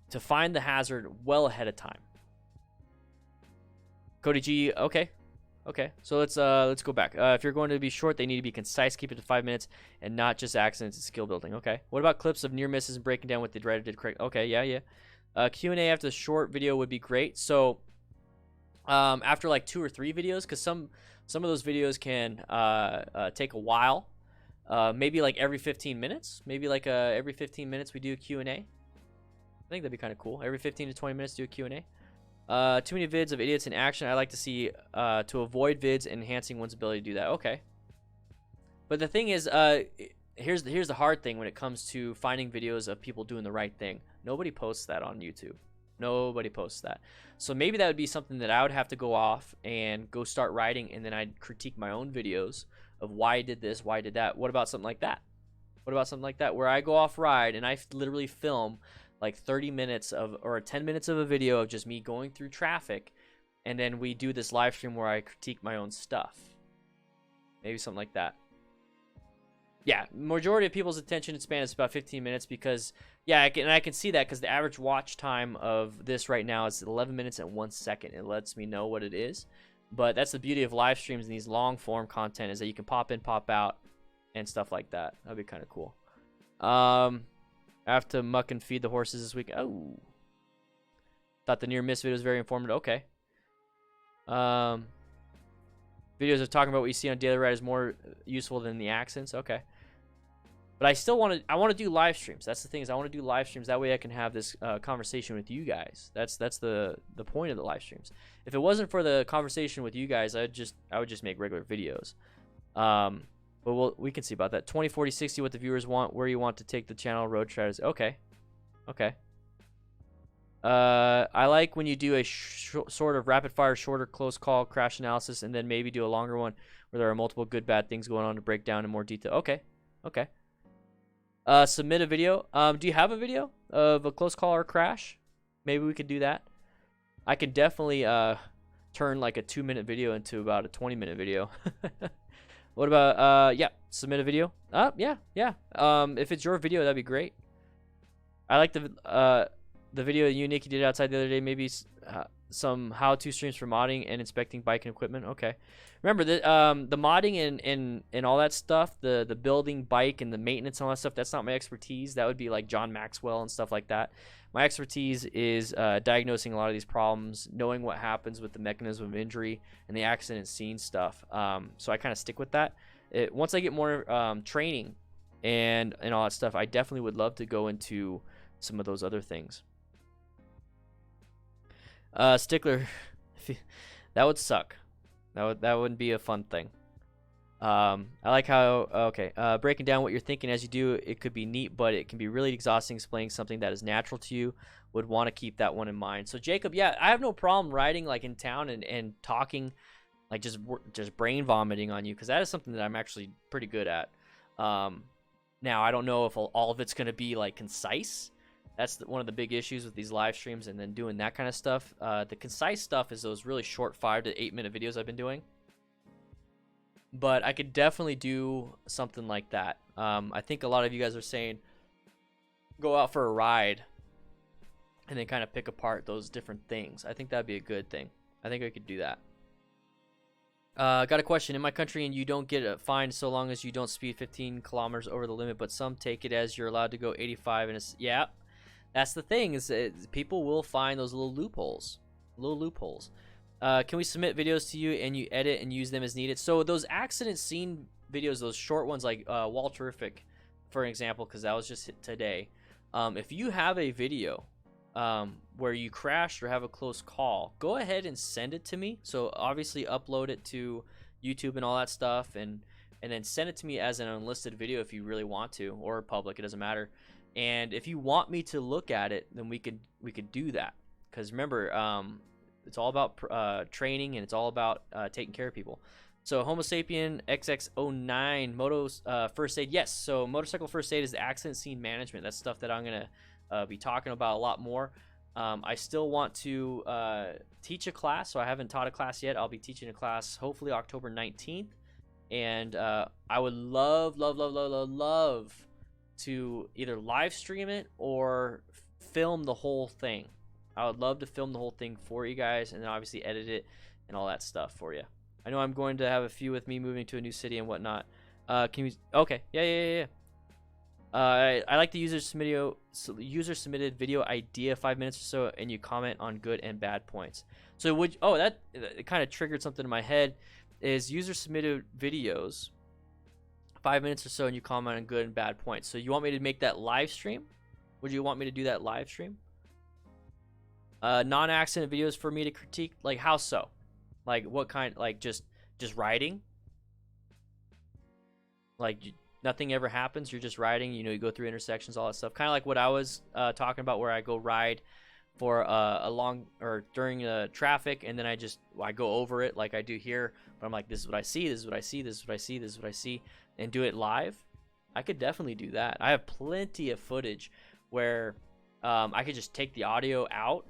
to find the hazard well ahead of time. Cody G, okay. So let's go back. If you're going to be short, they need to be concise, keep it to 5 minutes, and not just accidents and skill building. Okay. What about clips of near misses and breaking down what the writer did correct? Okay, yeah. Q&A after the short video would be great. So after like 2 or 3 videos, because some of those videos can take a while. Maybe like every 15 minutes. Maybe like every 15 minutes we do a Q&A. I think that'd be kind of cool. Every 15 to 20 minutes do a Q&A. Too many vids of idiots in action. I like to see to avoid vids enhancing one's ability to do that. Okay. But the thing is, here's the hard thing when it comes to finding videos of people doing the right thing. Nobody posts that on YouTube. Nobody posts that. So maybe that would be something that I would have to go off and go start writing, and then I'd critique my own videos of why I did this, why I did that. What about something like that? What about something like that where I go off ride and I literally film like 30 minutes of or 10 minutes of a video of just me going through traffic, and then we do this live stream where I critique my own stuff. Maybe something like that. Yeah, majority of people's attention span is about 15 minutes because, yeah, I can see that because the average watch time of this right now is 11 minutes and 1 second. It lets me know what it is. But that's the beauty of live streams and these long form content is that you can pop in, pop out, and stuff like that. That'd be kind of cool. I have to muck and feed the horses this week. Oh. Thought the near miss video was very informative. Okay. Videos of talking about what you see on daily ride is more useful than the accents. Okay. But I still want to do live streams. That's the thing is I want to do live streams. That way I can have this conversation with you guys. That's the point of the live streams. If it wasn't for the conversation with you guys, I would just make regular videos. But we can see about that. 20, 40, 60, what the viewers want, where you want to take the channel, road strategy. Okay. I like when you do a sort of rapid fire, shorter, close call crash analysis, and then maybe do a longer one where there are multiple good, bad things going on to break down in more detail. Okay. Submit a video. Do you have a video of a close call or crash? Maybe we could do that. I could definitely turn like a 2-minute video into about a 20-minute video. What about submit a video? Yeah. If it's your video, that'd be great. I like the video you Nicky did outside the other day. Maybe some how-to streams for modding and inspecting bike and equipment. Okay. Remember the modding and all that stuff, the building bike and the maintenance and all that stuff, that's not my expertise. That would be like John Maxwell and stuff like that. My expertise is diagnosing a lot of these problems, knowing what happens with the mechanism of injury and the accident scene stuff. So I kind of stick with that. Once I get more training and all that stuff, I definitely would love to go into some of those other things. Stickler, that would suck. That wouldn't be a fun thing. I like how breaking down what you're thinking as you do it could be neat, but it can be really exhausting explaining something that is natural to you. Would want to keep that one in mind. So Jacob, yeah, I have no problem riding like in town and talking, like just brain vomiting on you, because that is something that I'm actually pretty good at. Now I don't know if all of it's gonna be like concise. That's one of the big issues with these live streams and then doing that kind of stuff. The concise stuff is those really short 5 to 8 minute videos I've been doing. But I could definitely do something like that. I think a lot of you guys are saying go out for a ride and then kind of pick apart those different things. I think that'd be a good thing. I think I could do that. Got a question. In my country, and you don't get a fine so long as you don't speed 15 kilometers over the limit, but some take it as you're allowed to go 85. And it's, yeah, that's the thing is people will find those little loopholes. Little loopholes. Can we submit videos to you and you edit and use them as needed? So those accident scene videos, those short ones like Wall Terrific, for example, because that was just today. If you have a video where you crashed or have a close call, go ahead and send it to me. So obviously upload it to YouTube and all that stuff, and then send it to me as an unlisted video if you really want to, or public, it doesn't matter. And if you want me to look at it, then we could do that. Because remember, it's all about training, and it's all about taking care of people. So Homo sapien XX09 motos first aid. Yes, so motorcycle first aid is the accident scene management. That's stuff that I'm gonna be talking about a lot more. I still want to teach a class, so I haven't taught a class yet. I'll be teaching a class hopefully October 19th, and I would love to either live stream it or film the whole thing. I would love to film the whole thing for you guys, and then obviously edit it and all that stuff for you. I know I'm going to have a few with me moving to a new city and whatnot. Can you? Okay, yeah. I like the user submitted video idea, 5 minutes or so, and you comment on good and bad points. So that it kind of triggered something in my head. Is user submitted videos, 5 minutes or so, and you comment on good and bad points. So you want me to make that live stream? Would you want me to do that live stream? Non-accident videos for me to critique, like how so? Like what kind? Like just riding? Like nothing ever happens, you're just riding, you go through intersections, all that stuff, kind of like what I was talking about, where I go ride for a long, or during traffic, and then I go over it like I do here, but I'm like, this is what I see, this is what I see, this is what I see, this is what I see, and do it live. I could definitely do that. I have plenty of footage where I could just take the audio out,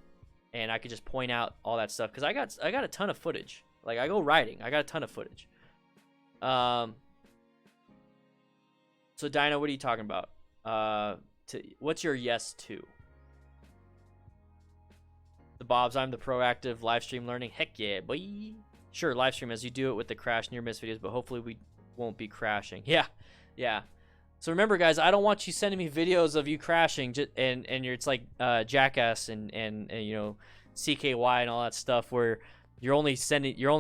and I could just point out all that stuff, because I got a ton of footage. Like, I go riding, I got a ton of footage. So Dino, what are you talking about? What's your yes to? The Bobs, I'm the proactive live stream learning. Heck yeah, boy. Sure, live stream as you do it with the crash near miss videos, but hopefully we won't be crashing. Yeah. So remember, guys, I don't want you sending me videos of you crashing, and it's like Jackass and CKY and all that stuff, where you're only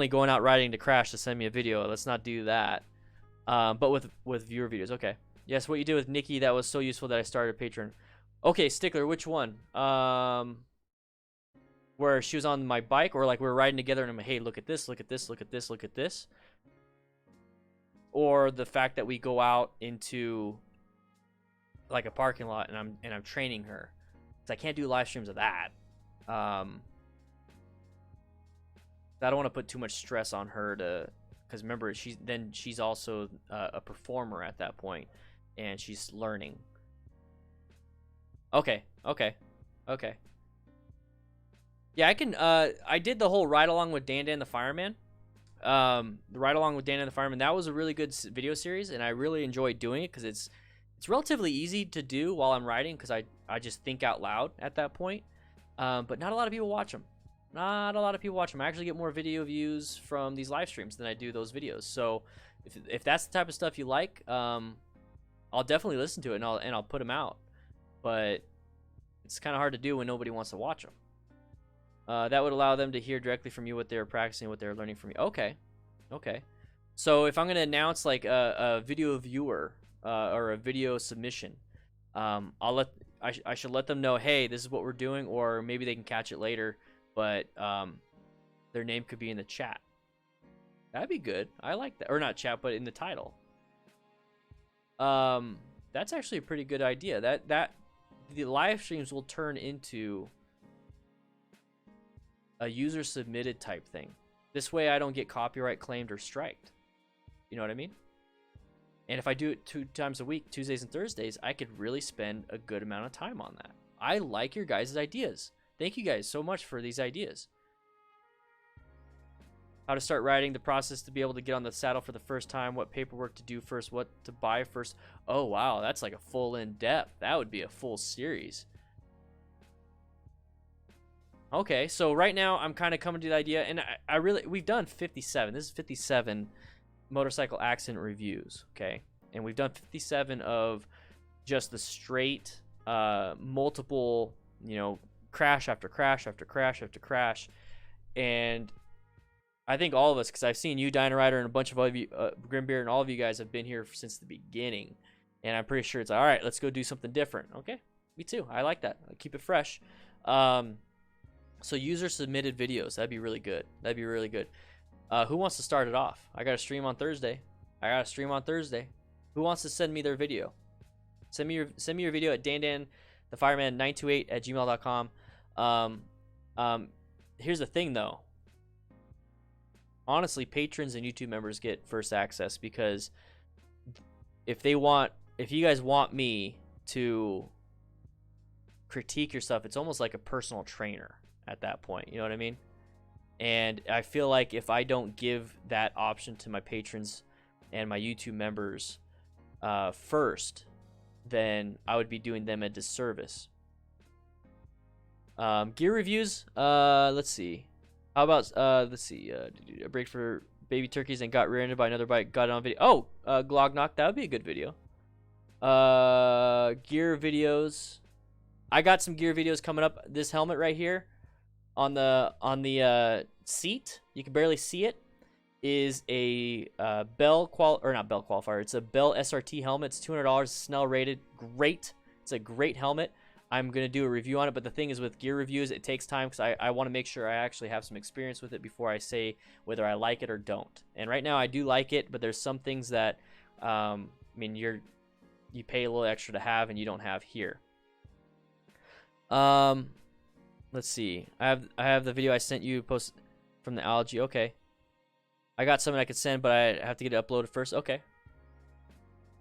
going out riding to crash to send me a video. Let's not do that. But with viewer videos, okay. Yes, what you did with Nikki, that was so useful that I started a Patreon. Okay, Stickler, which one? Where she was on my bike, or like we were riding together and I'm like, hey, look at this, look at this, look at this, look at this. Or the fact that we go out into like a parking lot and I'm training her. So I can't do live streams of that. I don't want to put too much stress on her because remember, she's also a performer at that point, and she's learning. Okay. Yeah, I can. I did the whole ride along with Dan the Fireman. The ride along with Dan the Fireman, that was a really good video series, and I really enjoyed doing it because it's relatively easy to do while I'm riding, because I just think out loud at that point. But not a lot of people watch them. I actually get more video views from these live streams than I do those videos. So if that's the type of stuff you like, I'll definitely listen to it, and I'll put them out. But it's kind of hard to do when nobody wants to watch them. That would allow them to hear directly from you what they're practicing, what they're learning from you. Okay. So if I'm going to announce like a video viewer or a video submission, I should let them know, hey, this is what we're doing, or maybe they can catch it later, but their name could be in the chat. That'd be good. I like that. Or not chat, but in the title. That's actually a pretty good idea. That the live streams will turn into a user submitted type thing. This way I don't get copyright claimed or striked. You know what I mean? And if I do it 2 times a week, Tuesdays and Thursdays, I could really spend a good amount of time on that. I like your guys' ideas. Thank you guys so much for these ideas. How to start riding, the process to be able to get on the saddle for the first time, what paperwork to do first, what to buy first. Oh, wow, that's like a full in-depth. That would be a full series. Okay, so right now I'm kind of coming to the idea, and we've done 57. This is 57 motorcycle accident reviews, okay? And we've done 57 of just the straight, multiple, crash after crash after crash after crash. and I think all of us, because I've seen you, Dynarider, and a bunch of other you, Grimbeard, and all of you guys have been here since the beginning. And I'm pretty sure it's all right. Let's go do something different. Okay, me too. I like that. I'll keep it fresh. So user submitted videos. That'd be really good. That'd be really good. Who wants to start it off? I got to stream on Thursday. Who wants to send me their video? Send me your video at dandanthefireman928@gmail.com. Here's the thing though. Honestly, patrons and YouTube members get first access, because if you guys want me to critique your stuff, it's almost like a personal trainer at that point. You know what I mean? And I feel like if I don't give that option to my patrons and my YouTube members first, then I would be doing them a disservice. Gear reviews. Let's see. How about a break for baby turkeys and got rear-ended by another bike. Got it on video. Oh, Glognock. That would be a good video. Gear videos. I got some gear videos coming up. This helmet right here on the seat, you can barely see it, is a not Bell qualifier. It's a Bell SRT helmet. It's $200. Snell rated. Great. It's a great helmet. I'm going to do a review on it, but the thing is with gear reviews, it takes time because I want to make sure I actually have some experience with it before I say whether I like it or don't. And right now I do like it, but there's some things that, I mean, you pay a little extra to have and you don't have here. Let's see. I have the video I sent you post from the algae. Okay. I got something I could send, but I have to get it uploaded first. Okay.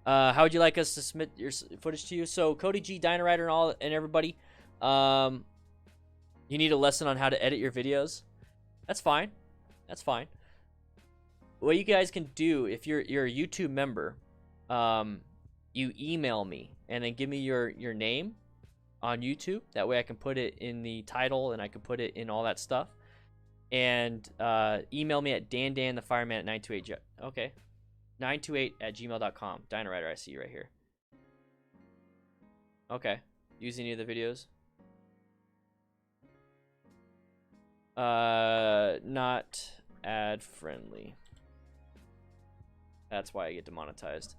How would you like us to submit your footage to you? So Cody G, Dynarider, and everybody, you need a lesson on how to edit your videos. That's fine. That's fine. What you guys can do, if you're a YouTube member, you email me and then give me your name on YouTube. That way I can put it in the title and I can put it in all that stuff. And email me at dandanthefireman@928. Okay. 928@gmail.com. Dynarider, I see you right here. Okay. Use any of the videos? Not ad friendly. That's why I get demonetized.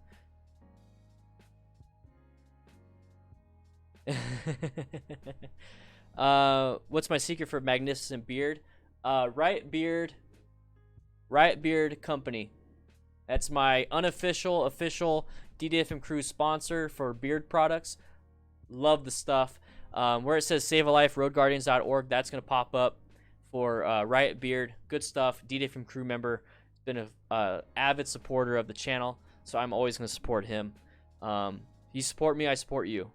What's my secret for magnificent beard? Riot Beard Company. That's my official DDFM crew sponsor for beard products. Love the stuff. Where it says Save a Life, roadguardians.org, that's going to pop up for Riot Beard. Good stuff. DDFM crew member. Been an avid supporter of the channel, so I'm always going to support him. You support me, I support you.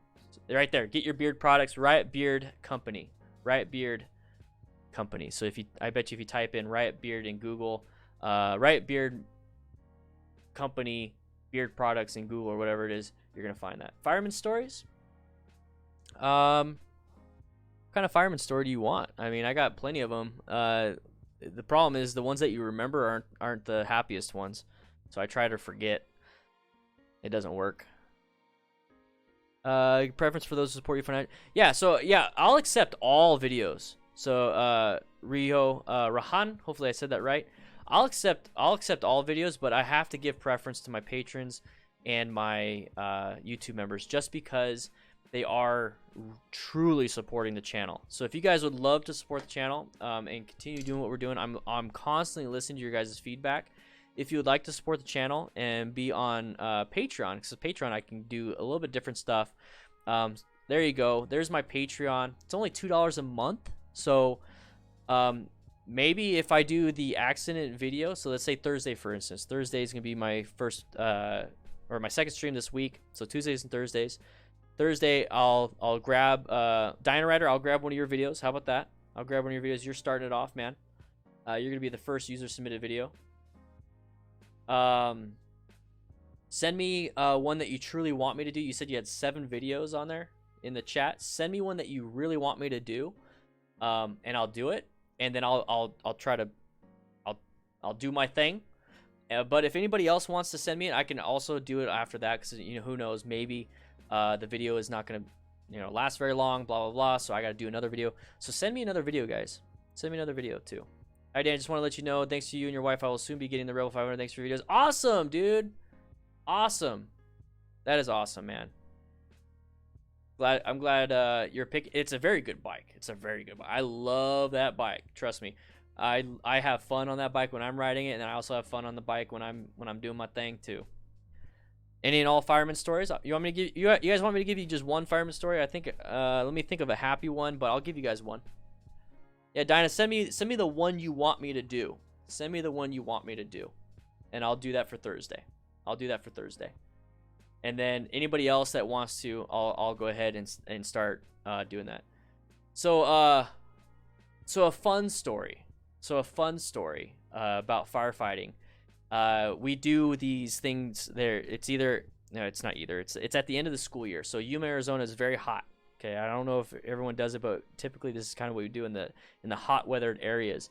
Right there. Get your beard products. Riot Beard Company. Riot Beard Company. So I bet you if you type in Riot Beard in Google, Riot Beard Company beard products in Google or whatever it is, you're gonna find that. Fireman stories. What kind of fireman story do you want? I mean, I got plenty of them. The problem is the ones that you remember aren't the happiest ones, so I try to forget. It doesn't work. Preference for those who support you financially. Yeah, so yeah, I'll accept all videos. So Rahan, hopefully I said that right. I'll accept all videos, but I have to give preference to my patrons and my YouTube members just because they are truly supporting the channel. So if you guys would love to support the channel and continue doing what we're doing, I'm constantly listening to your guys' feedback. If you would like to support the channel and be on Patreon, because Patreon I can do a little bit different stuff. There you go. There's my Patreon. It's only $2 a month. So maybe if I do the accident video, so let's say Thursday, for instance. Thursday is going to be my first or my second stream this week. So Tuesdays and Thursdays. Thursday, I'll grab Dynarider. I'll grab one of your videos. How about that? I'll grab one of your videos. You're starting it off, man. You're going to be the first user submitted video. Send me one that you truly want me to do. You said you had 7 videos on there in the chat. Send me one that you really want me to do, and I'll do it. And then I'll try to I'll do my thing. But if anybody else wants to send me it, I can also do it after that, because who knows, maybe the video is not gonna last very long, blah blah blah. So I got to do another video. So send me another video, guys. Send me another video too. Hi, Dan. Just want to let you know, thanks to you and your wife, I will soon be getting the Rebel 500. Thanks for your videos. Awesome, dude. Awesome. That is awesome, man. I'm glad you're picking. It's a very good bike. It's a very good bike. I love that bike. Trust me. I have fun on that bike when I'm riding it, and I also have fun on the bike when I'm doing my thing too. Any and all fireman stories? You want me to give you guys want me to give you just one fireman story? I think let me think of a happy one, but I'll give you guys one. Yeah, Dinah, send me the one you want me to do. Send me the one you want me to do, and I'll do that for Thursday. I'll do that for Thursday. And then anybody else that wants to, I'll go ahead and start doing that. So a fun story. About firefighting. We do these things there. It's not either. It's at the end of the school year. So Yuma, Arizona is very hot. Okay, I don't know if everyone does it, but typically this is kind of what we do in the hot weathered areas.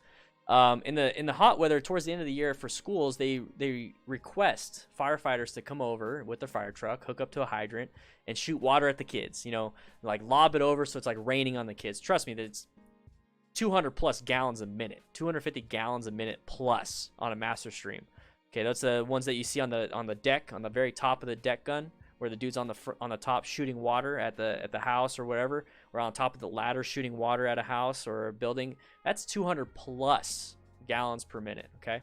In the hot weather, towards the end of the year for schools, they request firefighters to come over with their fire truck, hook up to a hydrant, and shoot water at the kids. You know, like lob it over so it's like raining on the kids. Trust me, that it's 200 plus gallons a minute, 250 gallons a minute plus on a master stream. Okay, that's the ones that you see on the deck, on the very top of the deck gun, where the dude's on the top shooting water at the house or whatever, or on top of the ladder shooting water at a house or a building. That's 200 plus gallons per minute. Okay,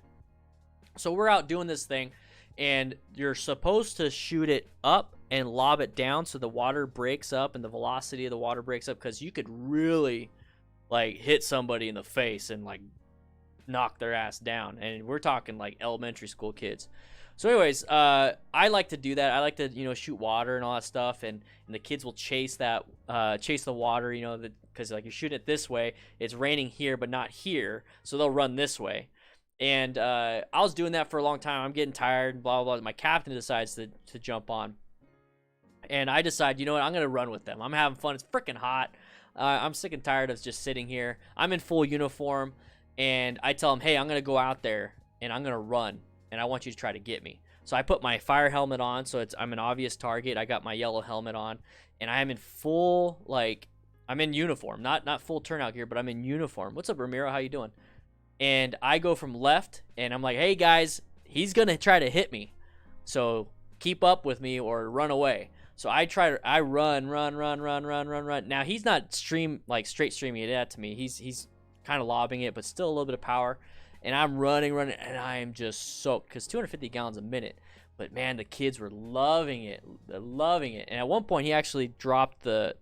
so we're out doing this thing, and you're supposed to shoot it up and lob it down so the water breaks up and the velocity of the water breaks up, because you could really like hit somebody in the face and like knock their ass down, and we're talking like elementary school kids. So anyways, I like to do that. I like to, you know, shoot water and all that stuff, and the kids will chase the water, you know, because like you shoot it this way, it's raining here but not here, so they'll run this way. And I was doing that for a long time. I'm getting tired, blah blah blah. My captain decides to jump on, and I decide, you know what, I'm gonna run with them. I'm having fun. It's freaking hot. I'm sick and tired of just sitting here. I'm in full uniform, and I tell him, hey, I'm gonna go out there and I'm gonna run, and I want you to try to get me. So I put my fire helmet on, so I'm an obvious target. I got my yellow helmet on, and I am in full, like, I'm in uniform, not full turnout gear, but I'm in uniform. What's up, Ramiro? How you doing? And I go from left, and I'm like, hey guys, he's gonna try to hit me, so keep up with me or run away. So I run. Now he's not straight streaming it at to me. He's kind of lobbing it, but still a little bit of power. And I'm running, and I am just soaked, because 250 gallons a minute. But man, the kids were loving it. They're loving it. And at one point, he actually dropped the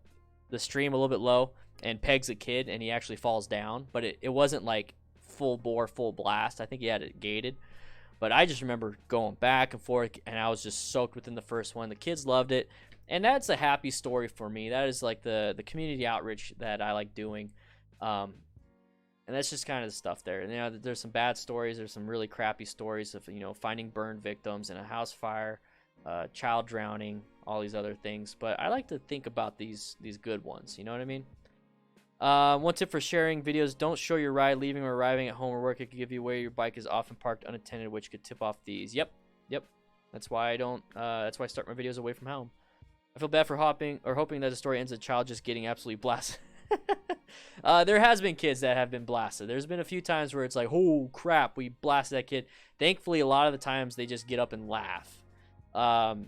stream a little bit low and pegs a kid, and he actually falls down. But it wasn't like full bore, full blast. I think he had it gated. But I just remember going back and forth, and I was just soaked within the first one. The kids loved it, and that's a happy story for me. That is like the community outreach that I like doing. And that's just kind of the stuff there. And, you know, there's some bad stories. There's some really crappy stories of, you know, finding burned victims in a house fire, child drowning, all these other things. But I like to think about these good ones. You know what I mean? One tip for sharing videos: don't show your ride leaving or arriving at home or work. It could give you away your bike is often parked unattended, which could tip off thieves. Yep. That's why I don't. That's why I start my videos away from home. I feel bad for hoping that the story ends with a child just getting absolutely blasted. There has been kids that have been blasted. There's been a few times where it's like, oh crap, we blasted that kid. Thankfully, a lot of the times they just get up and laugh. I've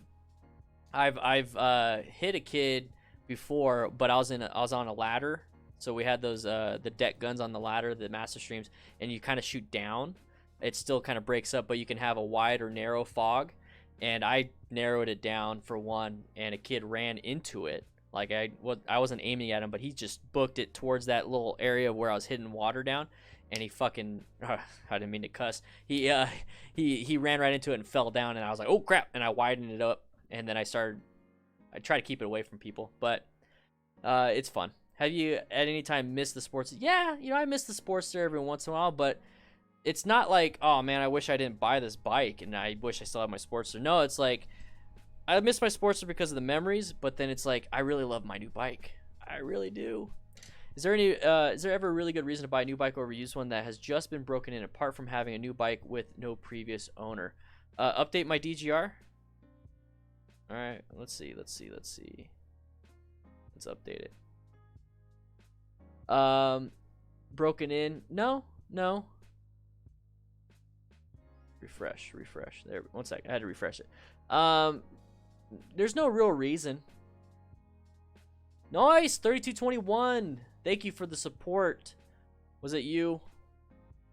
hit a kid before, but I was on a ladder. So we had those the deck guns on the ladder, the master streams, and you kind of shoot down. It still kind of breaks up, but you can have a wide or narrow fog. And I narrowed it down for one, and a kid ran into it. Like I wasn't aiming at him, but he just booked it towards that little area where I was hitting water down, and he fucking I didn't mean to cuss. He ran right into it and fell down, and I was like, oh crap, and I widened it up, and then I try to keep it away from people, but it's fun. Have you at any time missed the sports? Yeah, you know, I miss the sports there every once in a while, but it's not like, oh man, I wish I didn't buy this bike and I wish I still had my Sportster. No, it's like I miss my Sportster because of the memories, but then it's like I really love my new bike. I really do. Is there ever a really good reason to buy a new bike over a used one that has just been broken in, apart from having a new bike with no previous owner? Update my DGR. All right, let's see. Let's update it. Broken in? No. Refresh. There, 1 second. I had to refresh it. There's no real reason. Nice, 3221. Thank you for the support. Was it you?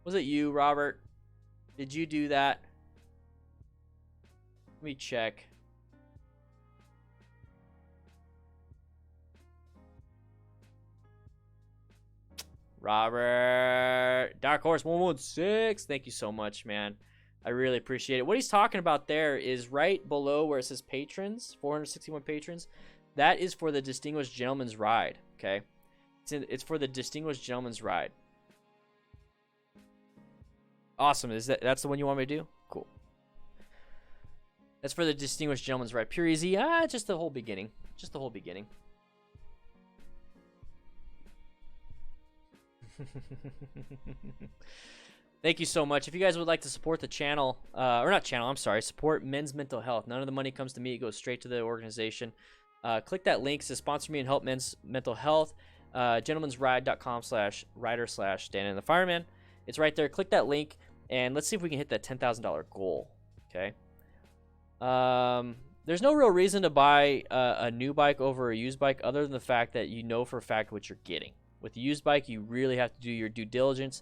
Was it you, Robert? Did you do that? Let me check. Robert. Dark Horse 116. Thank you so much, man. I really appreciate it. What he's talking about there is right below where it says patrons, 461 patrons. That is for the Distinguished Gentleman's Ride, okay? It's for the Distinguished Gentleman's Ride. Awesome. That's the one you want me to do? Cool. That's for the Distinguished Gentleman's Ride. Pure Easy. Just the whole beginning. Just the whole beginning. Thank you so much. If you guys would like to support the channel, or not channel, I'm sorry, support men's mental health. None of the money comes to me. It goes straight to the organization. Click that link to sponsor me and help men's mental health. Gentlemansride.com/rider/stand in the fireman. It's right there. Click that link, and let's see if we can hit that $10,000 goal. Okay. There's no real reason to buy a new bike over a used bike other than the fact that you know for a fact what you're getting. With a used bike, you really have to do your due diligence.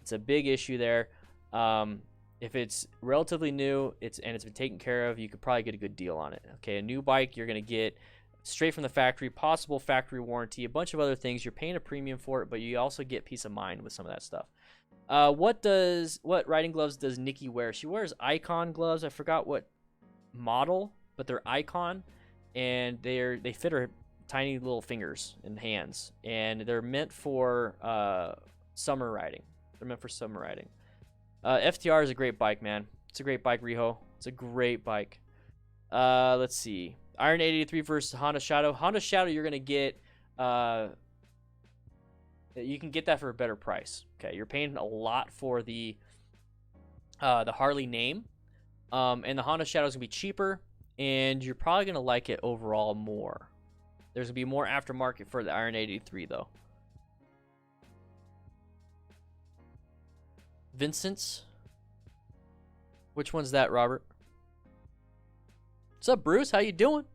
It's a big issue there. If it's relatively new, it's been taken care of, you could probably get a good deal on it. Okay, a new bike, you're going to get straight from the factory, possible factory warranty, a bunch of other things. You're paying a premium for it, but you also get peace of mind with some of that stuff. What riding gloves does Nikki wear? She wears Icon gloves. I forgot what model, but they're Icon, and they fit her tiny little fingers and hands, and they're meant for summer riding. They're meant for summer riding. FTR is a great bike, man. It's a great bike, Riho. It's a great bike. Let's see. Iron 883 versus Honda Shadow. Honda Shadow, you're gonna get. You can get that for a better price. Okay, you're paying a lot for the Harley name, and the Honda Shadow is gonna be cheaper, and you're probably gonna like it overall more. There's gonna be more aftermarket for the Iron 883 though. Vincent's. Which one's that, Robert? What's up, Bruce? How you doing?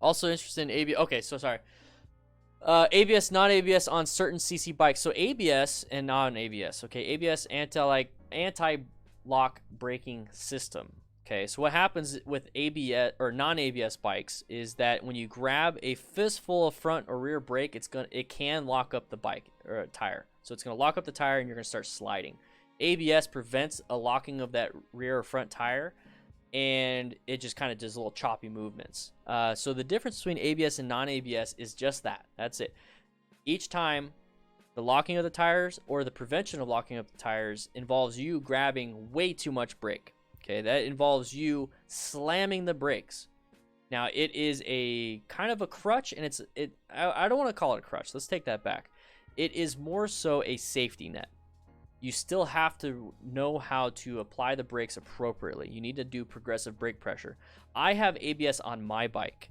Also interested in ABS. Okay, so sorry. ABS, non-ABS on certain CC bikes. So ABS and non-ABS. Okay, ABS, anti-lock braking system. Okay, so what happens with ABS or non-ABS bikes is that when you grab a fistful of front or rear brake, it can lock up the bike or tire. So it's going to lock up the tire and you're going to start sliding. ABS prevents a locking of that rear or front tire, and it just kind of does little choppy movements. So the difference between ABS and non-ABS is just that. That's it. Each time, the locking of the tires or the prevention of locking up the tires involves you grabbing way too much brake. Okay, that involves you slamming the brakes. Now, it is a kind of a crutch, and I don't want to call it a crutch. Let's take that back. It is more so a safety net. You still have to know how to apply the brakes appropriately. You need to do progressive brake pressure. I have ABS on my bike,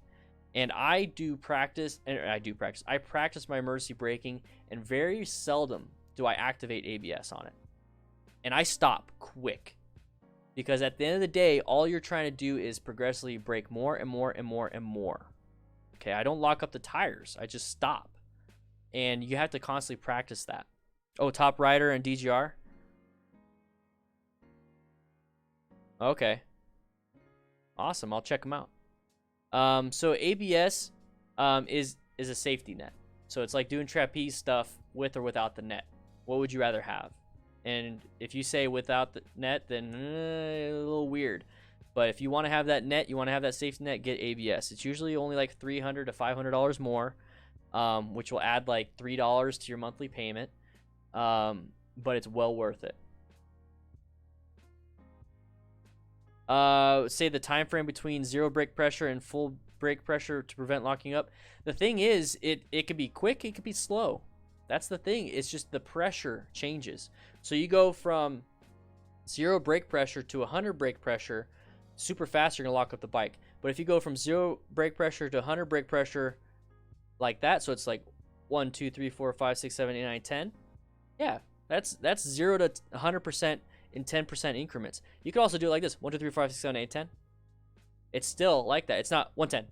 and I practice my emergency braking, and very seldom do I activate ABS on it. And I stop quick. Because at the end of the day, all you're trying to do is progressively brake more and more and more and more. Okay, I don't lock up the tires. I just stop. And you have to constantly practice that. Oh, Top Rider and DGR? Okay. Awesome, I'll check them out. So ABS is a safety net. So it's like doing trapeze stuff with or without the net. What would you rather have? And if you say without the net, then a little weird. But if you want to have that net, you want to have that safety net, get ABS. It's usually only like $300 to $500 more, which will add like $3 to your monthly payment. But it's well worth it. Say the time frame between zero brake pressure and full brake pressure to prevent locking up. The thing is, it could be quick, it could be slow. That's the thing. It's just the pressure changes. So you go from 0 brake pressure to 100 brake pressure super fast, you're going to lock up the bike. But if you go from 0 brake pressure to 100 brake pressure like that, so it's like 1, 2, 3, 4, 5, 6, 7, 8, 9, 10. Yeah, that's 0 to 100% in 10% increments. You could also do it like this: 1, 2, 3, 4, 5, 6, 7, 8, 10. It's still like that. It's not 110.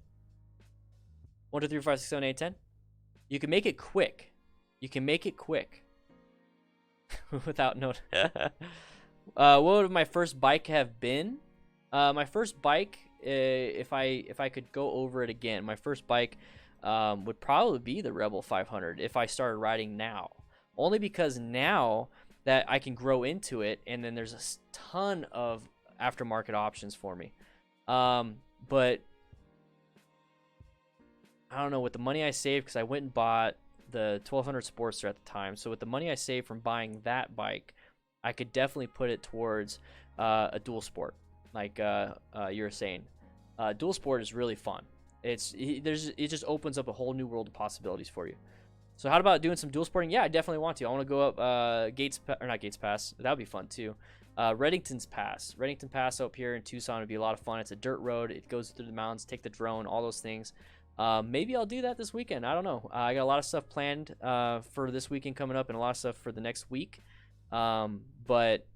1, 2, 3, 4, 5, 6, 7, 8, 10. You can make it quick. You can make it quick without no. What would my first bike have been? My first bike, if I could go over it again, my first bike would probably be the Rebel 500 if I started riding now. Only because now that I can grow into it, and then there's a ton of aftermarket options for me. But I don't know, with the money I saved, because I went and bought the 1200 Sportster at the time. So with the money I saved from buying that bike, I could definitely put it towards a dual sport, like you were saying. Dual sport is really fun. It just opens up a whole new world of possibilities for you. So how about doing some dual sporting? Yeah, I definitely want to. I want to go up not Gates Pass. That would be fun too. Reddington Pass up here in Tucson would be a lot of fun. It's a dirt road. It goes through the mountains. Take the drone, all those things. Maybe I'll do that this weekend. I don't know. I got a lot of stuff planned for this weekend coming up, and a lot of stuff for the next week. But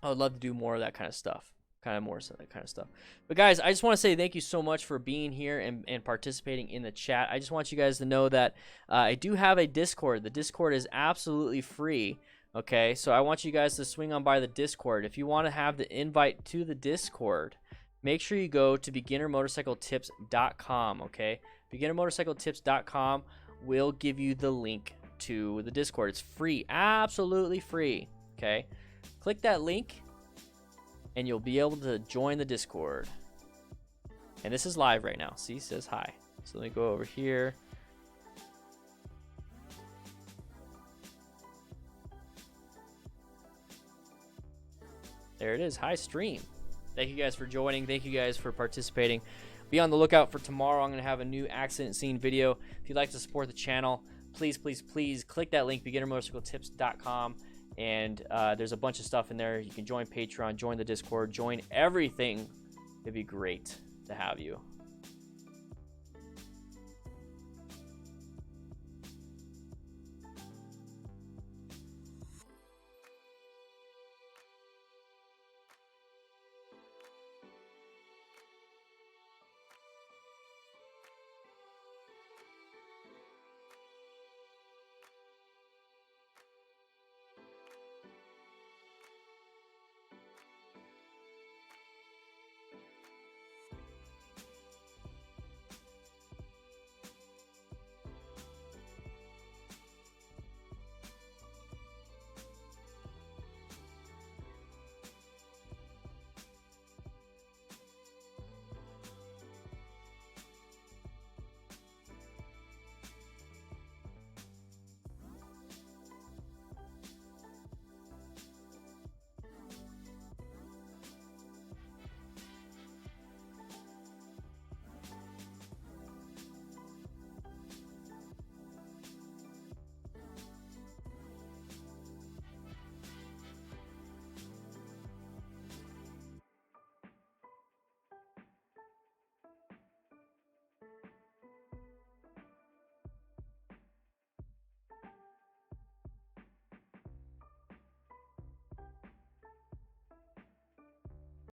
I would love to do more of that kind of stuff. But guys, I just want to say thank you so much for being here and participating in the chat. I just want you guys to know that I do have a Discord. The Discord is absolutely free. Okay, so I want you guys to swing on by the Discord. If you want to have the invite to the Discord, make sure you go to beginnermotorcycletips.com. Okay, beginnermotorcycletips.com will give you the link to the Discord. It's free, absolutely free. Okay, click that link and you'll be able to join the Discord. And this is live right now. See, it says hi. So let me go over here. There it is. Hi, stream. Thank you guys for joining. Thank you guys for participating. Be on the lookout for tomorrow. I'm going to have a new accident scene video. If you'd like to support the channel, please click that link, beginnermotorcycletips.com. And there's a bunch of stuff in there. You can join Patreon, join the Discord, join everything. It'd be great to have you.